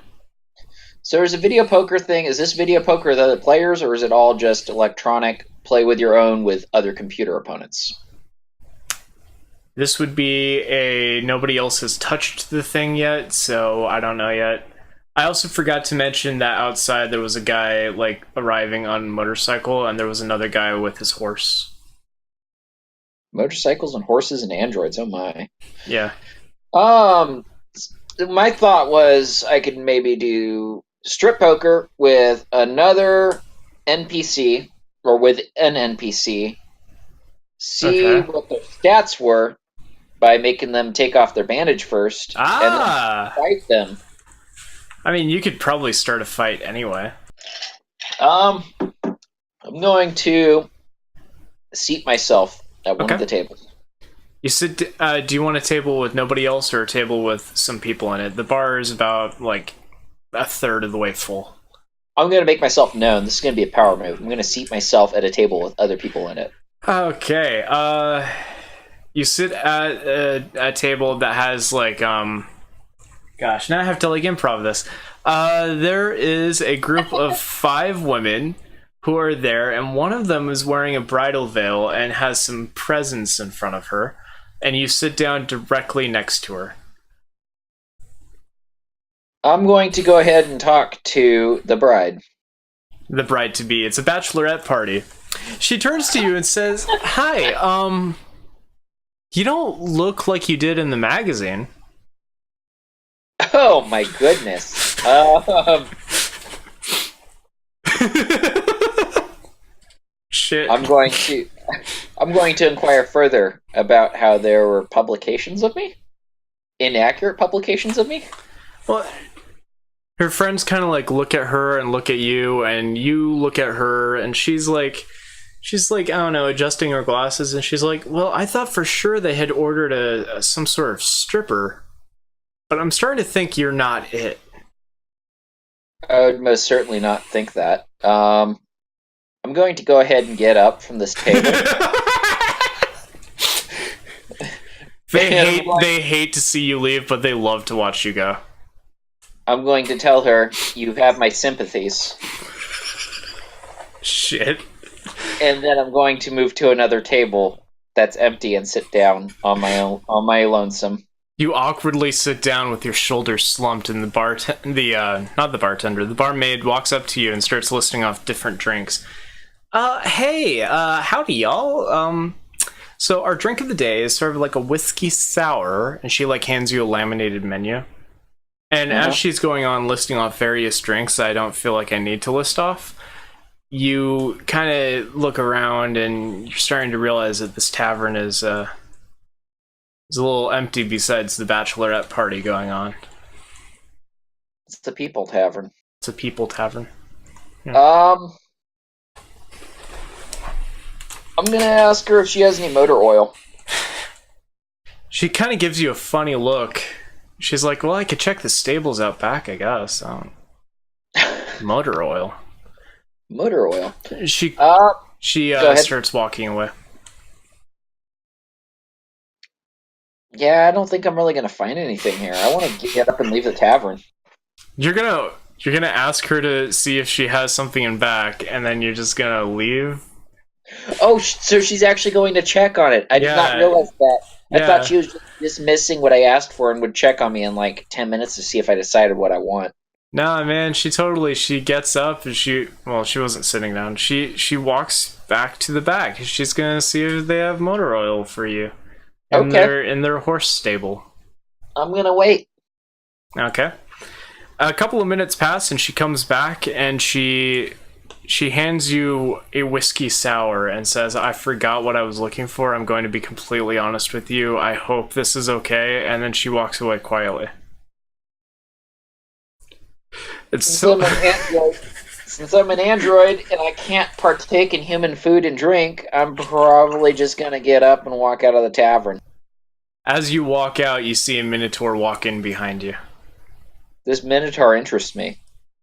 So there's a video poker thing. Is this video poker with other players, or is it all just electronic, play with your own with other computer opponents? This would be a nobody else has touched the thing yet, so I don't know yet. I also forgot to mention that outside there was a guy like arriving on a motorcycle, and there was another guy with his horse. Motorcycles and horses and androids. Oh my. Yeah. My thought was I could maybe do strip poker with another NPC or with an NPC. See Okay. what their stats were by making them take off their bandage first, and Ah! then fight them. I mean, you could probably start a fight anyway. I'm going to seat myself at one of the tables. You sit. Do you want a table with nobody else or a table with some people in it? The bar is about like a third of the way full. I'm going to make myself known. This is going to be a power move. I'm going to seat myself at a table with other people in it. Okay. You sit at a table that has like Gosh, now I have to like improv this. There is a group of 5 women who are there, and one of them is wearing a bridal veil and has some presents in front of her, and you sit down directly next to her. I'm going to go ahead and talk to the bride. The bride-to-be. It's a bachelorette party. She turns to you and says, "Hi, you don't look like you did in the magazine." Oh my goodness. Shit. I'm going to inquire further about how there were publications of me? Inaccurate publications of me? Well, her friends kind of like look at her and look at you, and you look at her, and she's like, I don't know, adjusting her glasses, and she's like, well, I thought for sure they had ordered some sort of stripper, but I'm starting to think you're not it. I would most certainly not think that. I'm going to go ahead and get up from this table. They hate to see you leave, but they love to watch you go. I'm going to tell her, you have my sympathies. Shit. And then I'm going to move to another table that's empty and sit down on my lonesome. You awkwardly sit down with your shoulders slumped, and the barmaid walks up to you and starts listing off different drinks. Hey, howdy, y'all. So our drink of the day is sort of like a whiskey sour, and she like hands you a laminated menu. And as she's going on listing off various drinks that I don't feel like I need to list off, you kind of look around and you're starting to realize that this tavern is a little empty besides the bachelorette party going on. It's the People Tavern. It's a people tavern. I'm gonna ask her if she has any motor oil. She kind of gives you a funny look. She's like, well, I could check the stables out back, I guess. Motor oil. Motor oil. She starts walking away. Yeah, I don't think I'm really gonna find anything here. I want to get up and leave the tavern. You're gonna ask her to see if she has something in back, and then you're just gonna leave? Oh, so she's actually going to check on it. I did not realize that. I thought she was just dismissing what I asked for and would check on me in like 10 minutes to see if I decided what I want. Nah, man, she gets up and she wasn't sitting down. She walks back to the back. She's gonna see if they have motor oil for you. In their horse stable. I'm gonna wait. Okay. A couple of minutes pass and she comes back and she hands you a whiskey sour and says, I forgot what I was looking for. I'm going to be completely honest with you. I hope this is okay. And then she walks away quietly. Since I'm an android and I can't partake in human food and drink, I'm probably just going to get up and walk out of the tavern. As you walk out, you see a Minotaur walk in behind you. This Minotaur interests me.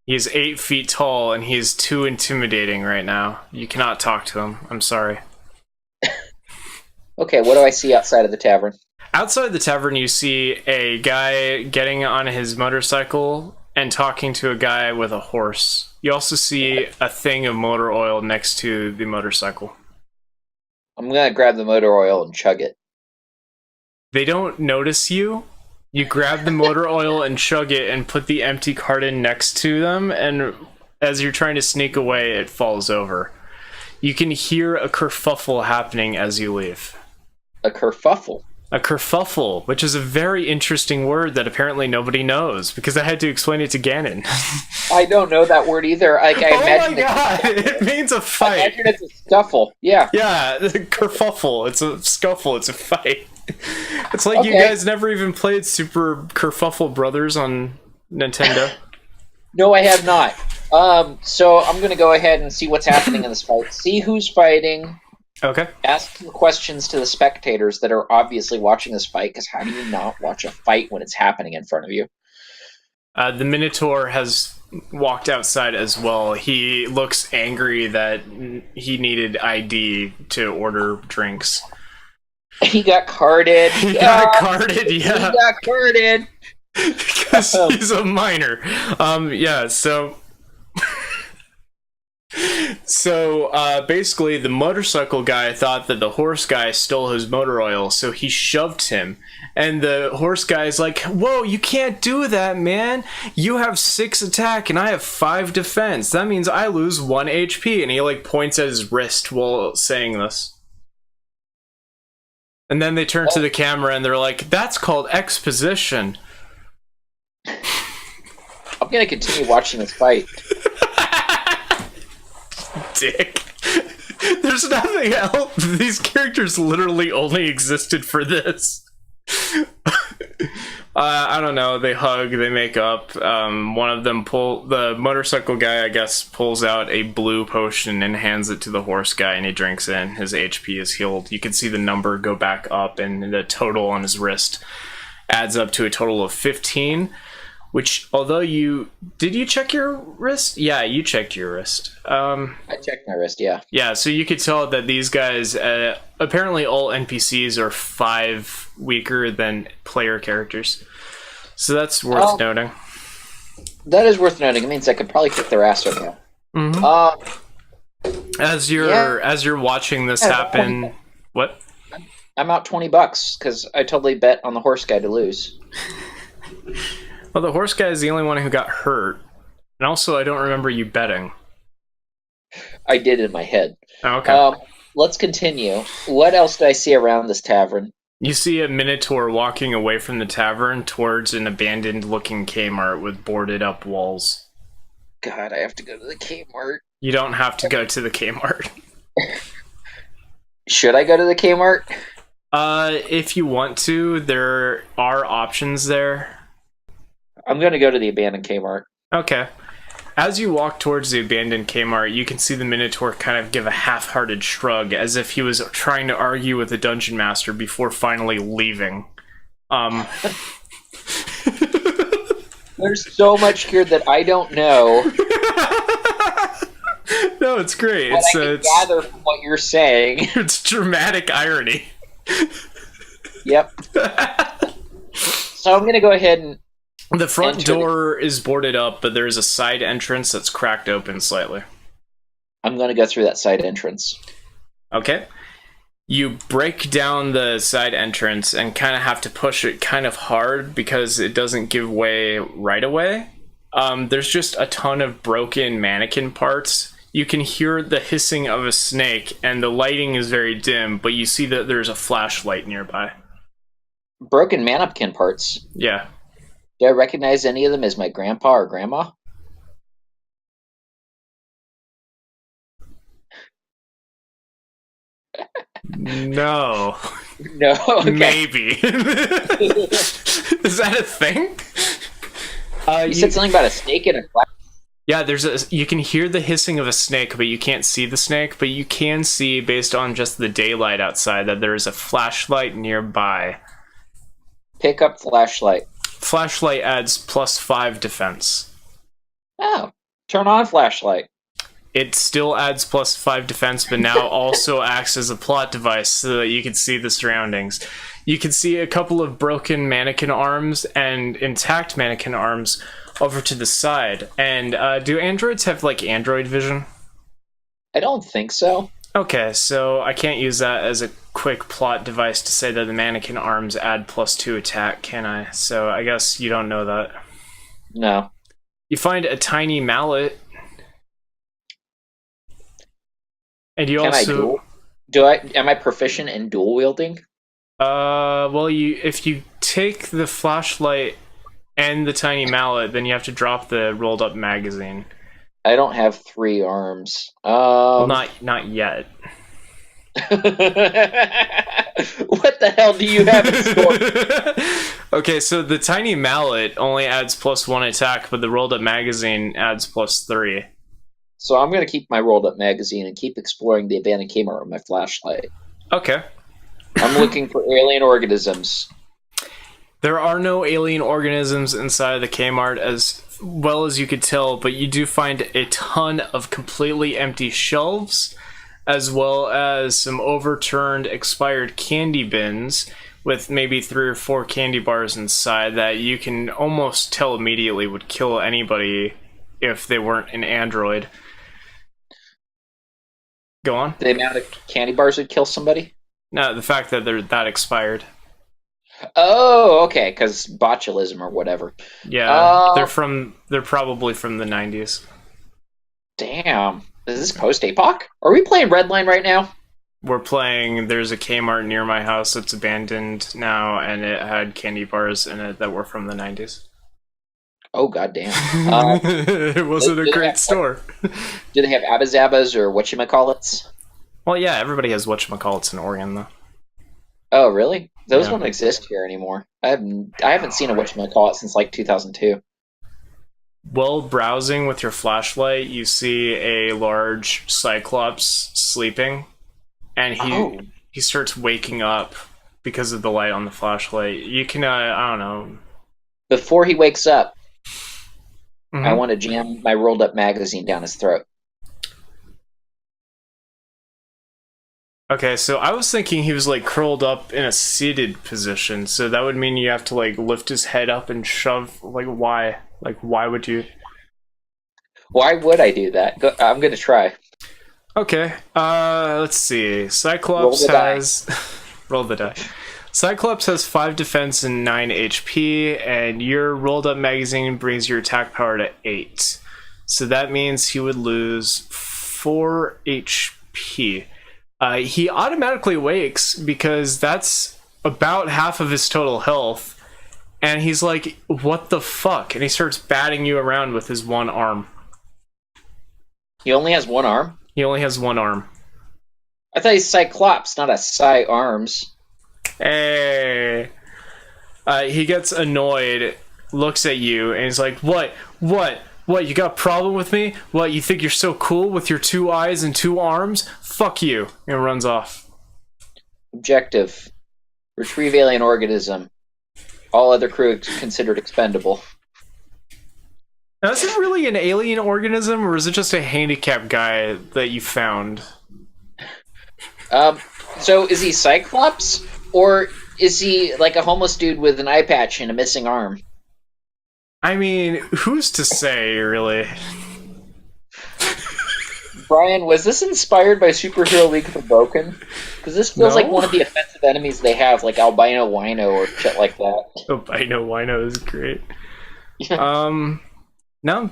He's 8 feet tall, and he is too intimidating right now. You cannot talk to him. I'm sorry. Okay, what do I see outside of the tavern? Outside the tavern, you see a guy getting on his motorcycle and talking to a guy with a horse. You also see a thing of motor oil next to the motorcycle. I'm going to grab the motor oil and chug it. They don't notice you. You grab the motor oil and chug it and put the empty carton next to them, and as you're trying to sneak away, it falls over. You can hear a kerfuffle happening as you leave. A kerfuffle? A kerfuffle, which is a very interesting word that apparently nobody knows, because I had to explain it to Ganon. I don't know that word either. I imagine it means a fight. I imagine it's a scuffle. Yeah. Yeah, kerfuffle. It's a scuffle. It's a fight. It's like you guys never even played Super Kerfuffle Brothers on Nintendo. No, I have not. So I'm going to go ahead and see what's happening in this fight. See who's fighting. Okay. Ask some questions to the spectators that are obviously watching this fight, because how do you not watch a fight when it's happening in front of you? The Minotaur has walked outside as well. He looks angry that he needed ID to order drinks. He got carded. He got carded, yeah. He got carded. Because he's a minor. Yeah, so... basically, the motorcycle guy thought that the horse guy stole his motor oil, so he shoved him. And the horse guy is like, whoa, you can't do that, man. You have 6 attack and I have 5 defense. That means I lose 1 HP. And he, like, points at his wrist while saying this. And then they turn to the camera and they're like, that's called exposition. I'm going to continue watching this fight. Dick. There's nothing else. These characters literally only existed for this. I don't know. They hug, they make up. One of them the motorcycle guy, I guess, pulls out a blue potion and hands it to the horse guy, and he drinks it. And his HP is healed. You can see the number go back up, and the total on his wrist adds up to a total of 15. Which, although did you check your wrist? Yeah, you checked your wrist. I checked my wrist, yeah. Yeah, so you could tell that these guys, apparently all NPCs are 5 weaker than player characters. So that's worth noting. That is worth noting. It means I could probably kick their ass right now. Mm-hmm. As you're watching this happen, what? I'm out $20 because I totally bet on the horse guy to lose. Well, the horse guy is the only one who got hurt. And also, I don't remember you betting. I did in my head. Oh, okay. Let's continue. What else do I see around this tavern? You see a Minotaur walking away from the tavern towards an abandoned-looking Kmart with boarded-up walls. God, I have to go to the Kmart. You don't have to go to the Kmart. Should I go to the Kmart? If you want to, there are options there. I'm going to go to the abandoned Kmart. Okay. As you walk towards the abandoned Kmart, you can see the Minotaur kind of give a half-hearted shrug, as if he was trying to argue with the Dungeon Master before finally leaving. There's so much here that I don't know. No, it's great. What I can gather from what you're saying. It's dramatic irony. Yep. So I'm going to go ahead and... The front door is boarded up, but there's a side entrance that's cracked open slightly. I'm going to go through that side entrance. Okay. You break down the side entrance and kind of have to push it kind of hard because it doesn't give way right away. There's just a ton of broken mannequin parts. You can hear the hissing of a snake, and the lighting is very dim, but you see that there's a flashlight nearby. Broken mannequin parts? Yeah. Do I recognize any of them as my grandpa or grandma? No. No. Okay. Maybe. Is that a thing? You said something about a snake and a flash. Yeah, you can hear the hissing of a snake, but you can't see the snake, but you can see, based on just the daylight outside, that there is a flashlight nearby. Pick up flashlight. Flashlight adds +5 defense. Oh, turn on flashlight. It still adds +5 defense, but now also acts as a plot device so that you can see the surroundings. You can see a couple of broken mannequin arms and intact mannequin arms over to the side. And do androids have, like, android vision? I don't think so. Okay, so I can't use that as a quick plot device to say that the mannequin arms add +2 attack, can I? So I guess you don't know that. No. You find a tiny mallet. And you also... Am I proficient in dual wielding? Well, if you take the flashlight and the tiny mallet, then you have to drop the rolled up magazine. I don't have 3 arms. Well, not yet. What the hell do you have in store? Okay, so the tiny mallet only adds +1 attack, but the rolled up magazine adds +3. So I'm going to keep my rolled up magazine and keep exploring the abandoned Kmart with my flashlight. Okay. I'm looking for alien organisms. There are no alien organisms inside of the Kmart, as well as you could tell, but you do find a ton of completely empty shelves, as well as some overturned expired candy bins with maybe 3 or 4 candy bars inside that you can almost tell immediately would kill anybody if they weren't an android. Go on. The amount of candy bars would kill somebody? No, the fact that they're that expired. Oh, okay, because botulism or whatever. Yeah, they're probably from the 90s. Damn. Is this post-APOC? Are we playing Redline right now? We're playing, there's a Kmart near my house that's abandoned now, and it had candy bars in it that were from the 90s. Oh, goddamn. It wasn't a great store. Do they have Abba-Zabbas or whatchamacallits? Well, yeah, everybody has whatchamacallits in Oregon, though. Oh, really? Those don't exist here anymore. I haven't seen a whatchamacallit since, like, 2002. While browsing with your flashlight, you see a large Cyclops sleeping, and he starts waking up because of the light on the flashlight. You can, I don't know. Before he wakes up, I want to jam my rolled up magazine down his throat. Okay, so I was thinking he was, like, curled up in a seated position, so that would mean you have to, like, lift his head up and shove, like, why? Like, why would you? Why would I do that? I'm going to try. Okay, let's see. Cyclops has... Roll the die. Cyclops has 5 defense and 9 HP, and your rolled up magazine brings your attack power to 8. So that means he would lose 4 HP. He automatically wakes because that's about half of his total health. And he's like, what the fuck? And he starts batting you around with his one arm. He only has one arm? He only has one arm. I thought he's Cyclops, not a Psy-Arms. Hey. He gets annoyed, looks at you, and he's like, What? You got a problem with me? What, you think you're so cool with your 2 eyes and 2 arms? Fuck you. And runs off. Objective. Retrieve alien organism. All other crew considered expendable. Now, is it really an alien organism, or is it just a handicapped guy that you found? So is he Cyclops? Or is he like a homeless dude with an eye patch and a missing arm? I mean, who's to say, really? Brian, was this inspired by Superhero League of the Broken? Because this feels like one of the offensive enemies they have, like Albino Wino or shit like that. Albino Wino is great. No,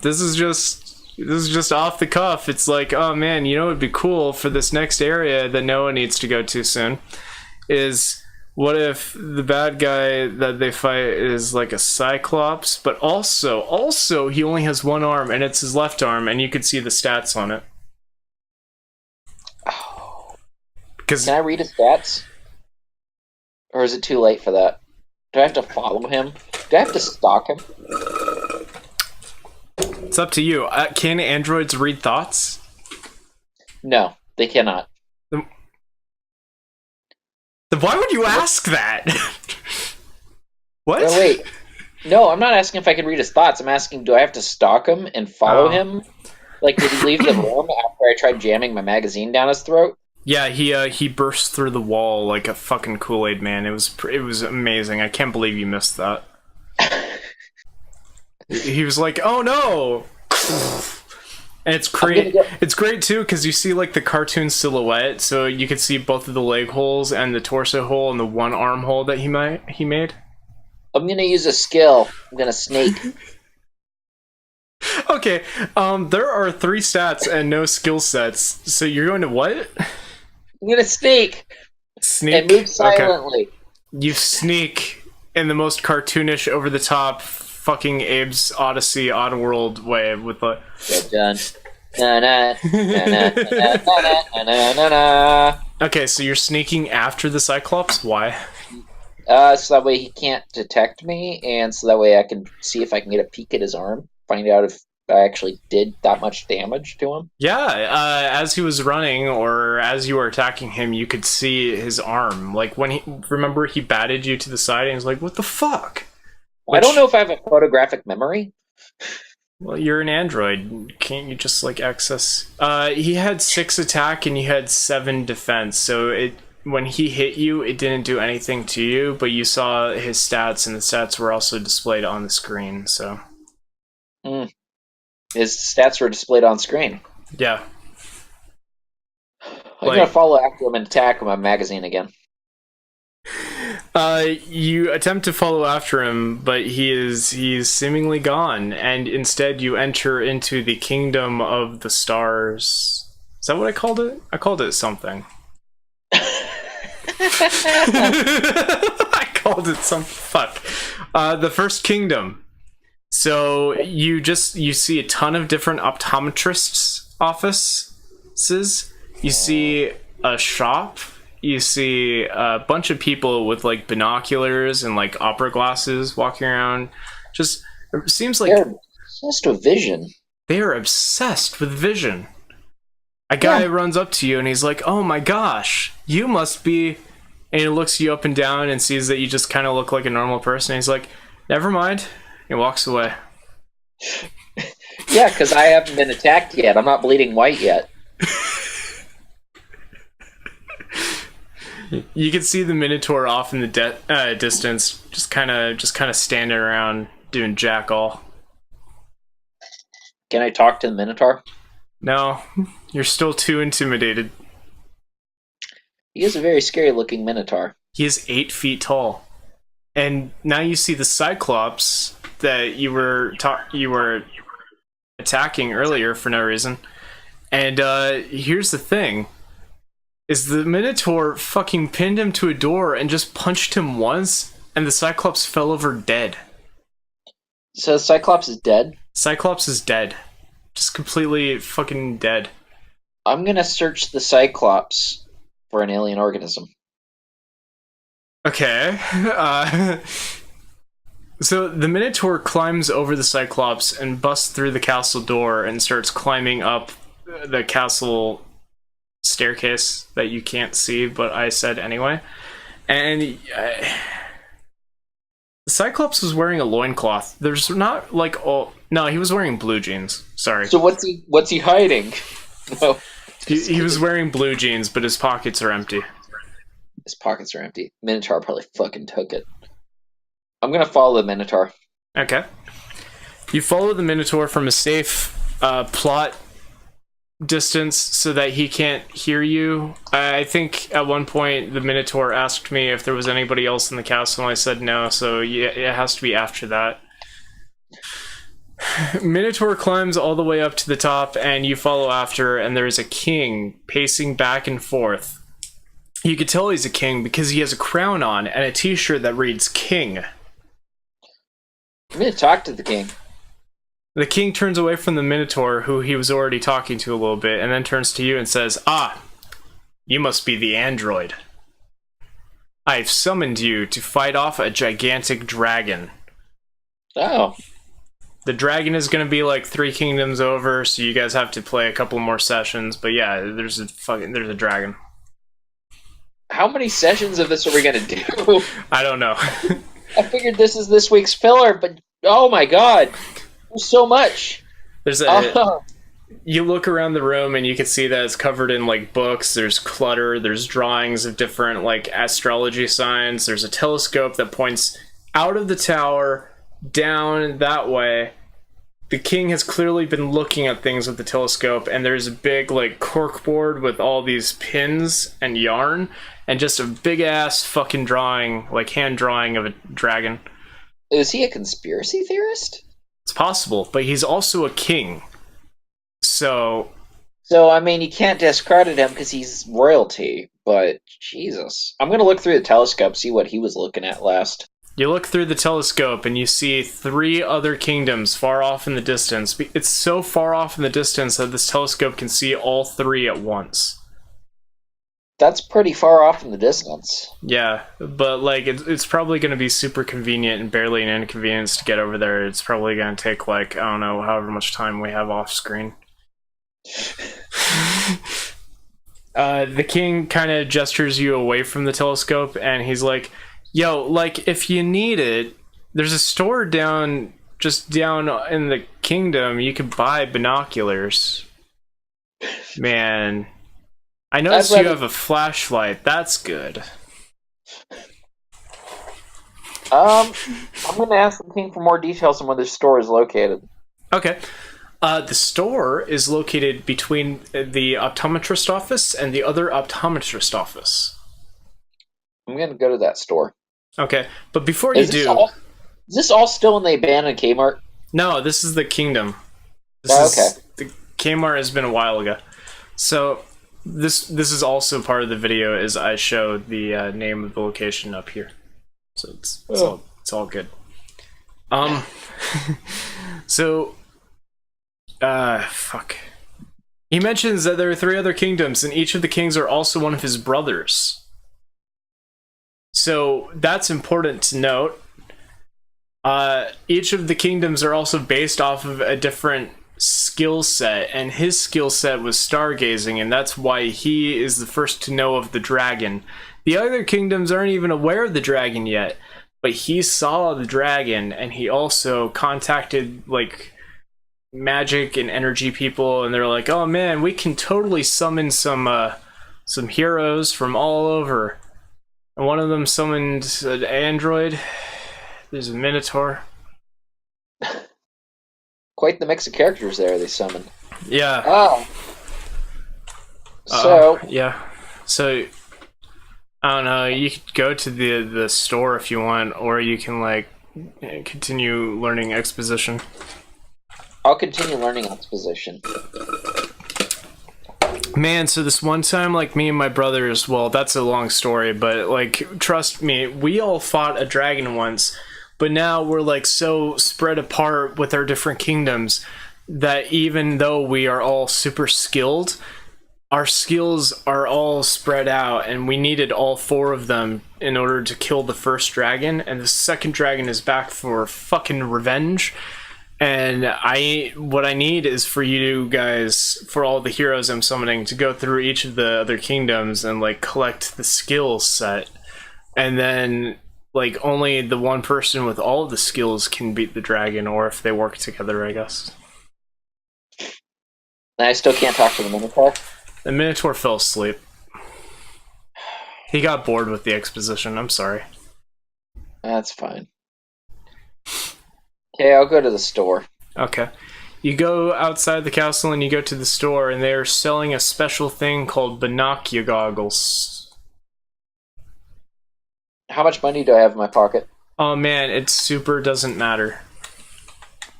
this is just off the cuff. It's like, oh man, you know what would be cool for this next area that Noah needs to go to soon is, what if the bad guy that they fight is like a Cyclops, but also he only has one arm and it's his left arm, and you could see the stats on it. Oh. Can I read his stats? Or is it too late for that? Do I have to follow him? Do I have to stalk him? It's up to you. Can androids read thoughts? No, they cannot. Then why would you ask that? What? Oh, wait. No, I'm not asking if I can read his thoughts. I'm asking, do I have to stalk him and follow him? Like, did he leave the room after I tried jamming my magazine down his throat? Yeah, he burst through the wall like a fucking Kool-Aid man. It was amazing. I can't believe you missed that. He was like, "Oh no!" And it's great. It's great too because you see like the cartoon silhouette, so you can see both of the leg holes and the torso hole and the one arm hole that he made. I'm gonna use a skill. I'm gonna snake. Okay, there are 3 stats and no skill sets. So you're going to what? I'm gonna sneak. Sneak. And move silently. Okay. You sneak in the most cartoonish, over the top, fucking Abe's Odyssey, Oddworld way with the. Well done. Na na na na na na na na na. Okay, so you're sneaking after the Cyclops. Why? So that way he can't detect me, and so that way I can see if I can get a peek at his arm, find out if I actually did that much damage to him. Yeah, as he was running, or as you were attacking him, you could see his arm. Like, when he batted you to the side, and he was like, what the fuck? I don't know if I have a photographic memory. Well, you're an android. Can't you just, like, access... he had 6 attack, and you had 7 defense, so when he hit you, it didn't do anything to you, but you saw his stats, and the stats were also displayed on the screen, so... His stats were displayed on screen. Yeah. I'm gonna follow after him and attack him on magazine again. You attempt to follow after him, but he's seemingly gone, and instead you enter into the kingdom of the stars. Is that what I called it? I called it something. I called it some fuck. The first kingdom. So you see a ton of different optometrists' offices. You see a shop. You see a bunch of people with like binoculars and like opera glasses walking around. Just it seems like they're obsessed with vision. They are obsessed with vision. A guy runs up to you and he's like, "Oh my gosh, you must be," and he looks you up and down and sees that you just kind of look like a normal person. And he's like, "Never mind." He walks away. Yeah, because I haven't been attacked yet. I'm not bleeding white yet. You can see the Minotaur off in the distance, just kind of standing around doing jack all. Can I talk to the Minotaur? No, you're still too intimidated. He is a very scary-looking Minotaur. He is 8 feet tall, and now you see the Cyclops that you were attacking earlier for no reason. And here's the thing. Is the Minotaur fucking pinned him to a door and just punched him once, and the Cyclops fell over dead. So Cyclops is dead? Cyclops is dead. just completely fucking dead. I'm gonna search the Cyclops for an alien organism. Okay. So the Minotaur climbs over the Cyclops and busts through the castle door and starts climbing up the castle staircase that you can't see, but I said anyway. And the Cyclops was wearing a loincloth. There's not like all... No, he was wearing blue jeans. Sorry. So what's he hiding? No. He was wearing blue jeans, but his pockets are empty. His pockets are empty. Minotaur probably fucking took it. I'm gonna follow the Minotaur. Okay. You follow the Minotaur from a safe plot distance so that he can't hear you. I think at one point the Minotaur asked me if there was anybody else in the castle, and I said no, so yeah, it has to be after that. Minotaur climbs all the way up to the top, and you follow after, and there's a king pacing back and forth. You could tell he's a king because he has a crown on and a t-shirt that reads King. I'm gonna talk to the king. The king turns away from the Minotaur, who he was already talking to a little bit, and then turns to you and says, "Ah, you must be the android. I've summoned you to fight off a gigantic dragon." Oh. The dragon is going to be like 3 kingdoms over, so you guys have to play a couple more sessions, but yeah, there's a dragon. How many sessions of this are we gonna do? I don't know. I figured this is this week's filler, but oh my god, there's so much. There's a... You look around the room and you can see that it's covered in like books, there's clutter, there's drawings of different like astrology signs, there's a telescope that points out of the tower, down that way. The king has clearly been looking at things with the telescope, and there's a big like corkboard with all these pins and yarn, and just a big ass fucking drawing, like hand drawing of a dragon. Is he a conspiracy theorist? It's possible, but he's also a king. So I mean, you can't discredit him because he's royalty, but Jesus. I'm going to look through the telescope, see what he was looking at last. you look through the telescope and you see 3 other kingdoms far off in the distance. It's so far off in the distance that this telescope can see all 3 at once. That's pretty far off in the distance. Yeah, but like it's probably going to be super convenient and barely an inconvenience to get over there. It's probably going to take like, I don't know, however much time we have off screen. The king kind of gestures you away from the telescope and he's like, yo, like if you need it, there's a store just down in the kingdom. You can buy binoculars. Man, I noticed you have a flashlight. That's good. I'm going to ask the king for more details on where the store is located. Okay. The store is located between the optometrist office and the other optometrist office. I'm going to go to that store. Okay, but before you do... Is this all still in the abandoned Kmart? No, this is the kingdom. Okay. The Kmart has been a while ago. So... This is also part of the video as I show the name of the location up here. So it's all good. So fuck. He mentions that there are 3 other kingdoms and each of the kings are also one of his brothers. So that's important to note. Each of the kingdoms are also based off of a different skill set, and his skill set was stargazing, and that's why he is the first to know of the dragon. The other kingdoms aren't even aware of the dragon yet, but he saw the dragon, and he also contacted like magic and energy people, and they're like, oh man, we can totally summon some heroes from all over. And one of them summoned an android. There's a minotaur. Quite the mix of characters there they summoned. Yeah. Oh. So. Yeah. So, I don't know, you could go to the store if you want, or you can, like, continue learning exposition. I'll continue learning exposition. Man, so this one time, like, me and my brothers, well, that's a long story, but, like, trust me, we all fought a dragon once. But now we're like so spread apart with our different kingdoms. that even though we are all super skilled, our skills are all spread out, and we needed all 4 of them in order to kill the first dragon, and the second dragon is back for fucking revenge. And what I need is for you guys, for all the heroes I'm summoning, to go through each of the other kingdoms and like collect the skill set, and then like only the one person with all of the skills can beat the dragon, or if they work together, I guess. And I still can't talk to the Minotaur. The Minotaur fell asleep. He got bored with the exposition. I'm sorry. That's fine. Okay, I'll go to the store. Okay. You go outside the castle and you go to the store, and they're selling a special thing called binocular goggles. How much money do I have in my pocket? Oh man, it super doesn't matter.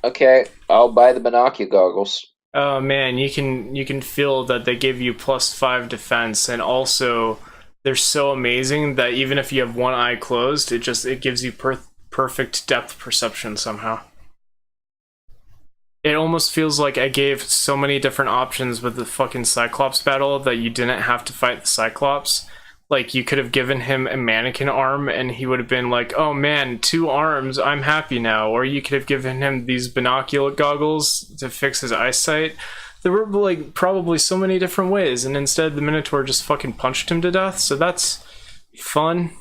Okay, I'll buy the binocular goggles. Oh man, you can feel that they give you +5 defense, and also they're so amazing that even if you have one eye closed, it gives you perfect depth perception somehow. It almost feels like I gave so many different options with the fucking Cyclops battle that you didn't have to fight the Cyclops. Like, you could have given him a mannequin arm and he would have been like, oh man, 2 arms, I'm happy now. Or you could have given him these binocular goggles to fix his eyesight. There were like probably so many different ways, and instead the Minotaur just fucking punched him to death, so that's fun.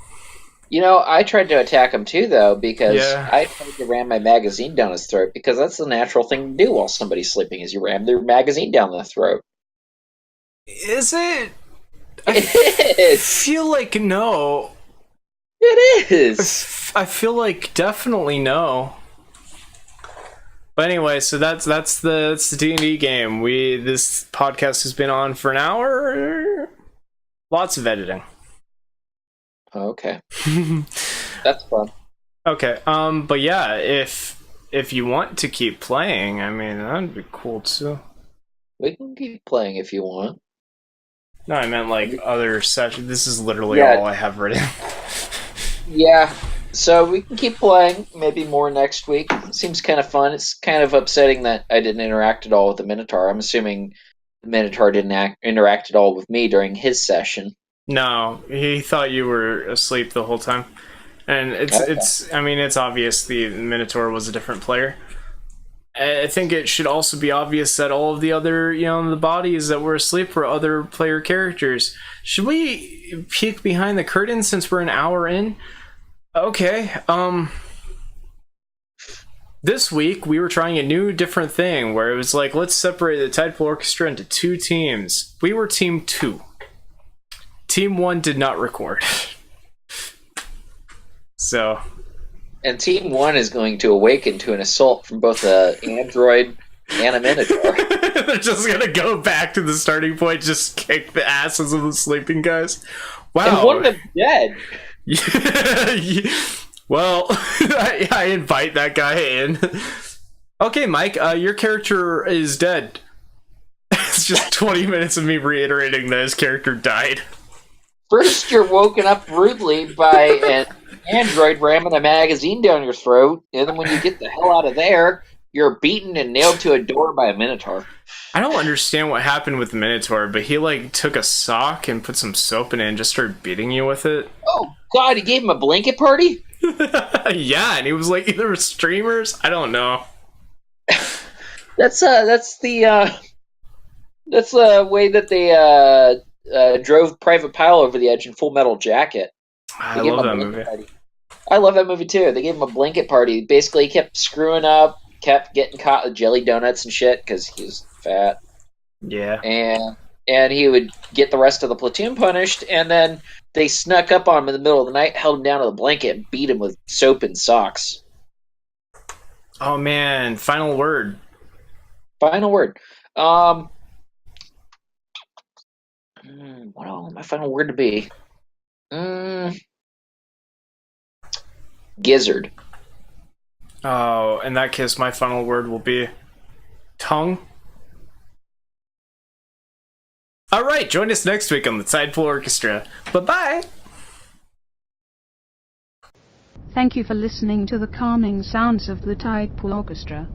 You know, I tried to attack him too, though, because Yeah. I tried to ram my magazine down his throat, because that's the natural thing to do while somebody's sleeping, is you ram their magazine down the throat. Is it? It is! Feel like no. It is! I feel like definitely no. But anyway, so that's the D&D game. This podcast has been on for an hour. Lots of editing. Okay. That's fun. Okay, but yeah, if you want to keep playing, I mean, that'd be cool too. We can keep playing if you want. No, I meant like other sessions. This is literally Yeah. all I have written. Yeah, so we can keep playing, maybe more next week. Seems kind of fun. It's kind of upsetting that I didn't interact at all with the Minotaur. I'm assuming the Minotaur didn't interact at all with me during his session. No, he thought you were asleep the whole time. And it's I mean, it's obvious the Minotaur was a different player. I think it should also be obvious that all of the other, the bodies that were asleep were other player characters. Should we peek behind the curtain since we're an hour in? Okay, this week we were trying a new different thing where it was like, let's separate the Tidepool Orchestra into 2 teams. We were team 2. Team 1 did not record. So... And Team 1 is going to awaken to an assault from both an android and a Minotaur. They're just gonna go back to the starting point, just kick the asses of the sleeping guys. Wow. And one of them dead. Well, I invite that guy in. Okay, Mike, your character is dead. It's just 20 minutes of me reiterating that his character died. First, you're woken up rudely by an android ramming a magazine down your throat, and then when you get the hell out of there, you're beaten and nailed to a door by a Minotaur. I don't understand what happened with the Minotaur, but he like took a sock and put some soap in it and just started beating you with it. Oh God, he gave him a blanket party? Yeah, and he was like either streamers. I don't know. That's the way that they drove Private Pile over the edge in Full Metal Jacket. I love that movie. Party. I love that movie too. They gave him a blanket party. Basically, he kept screwing up, kept getting caught with jelly donuts and shit because he was fat. Yeah. And he would get the rest of the platoon punished, and then they snuck up on him in the middle of the night, held him down to the blanket, and beat him with soap and socks. Oh man, final word. Final word. What I want my final word to be? Gizzard. Oh, in that case, my final word will be tongue. All right, join us next week on the Tidepool Orchestra. Bye-bye. Thank you for listening to the calming sounds of the Tidepool Orchestra.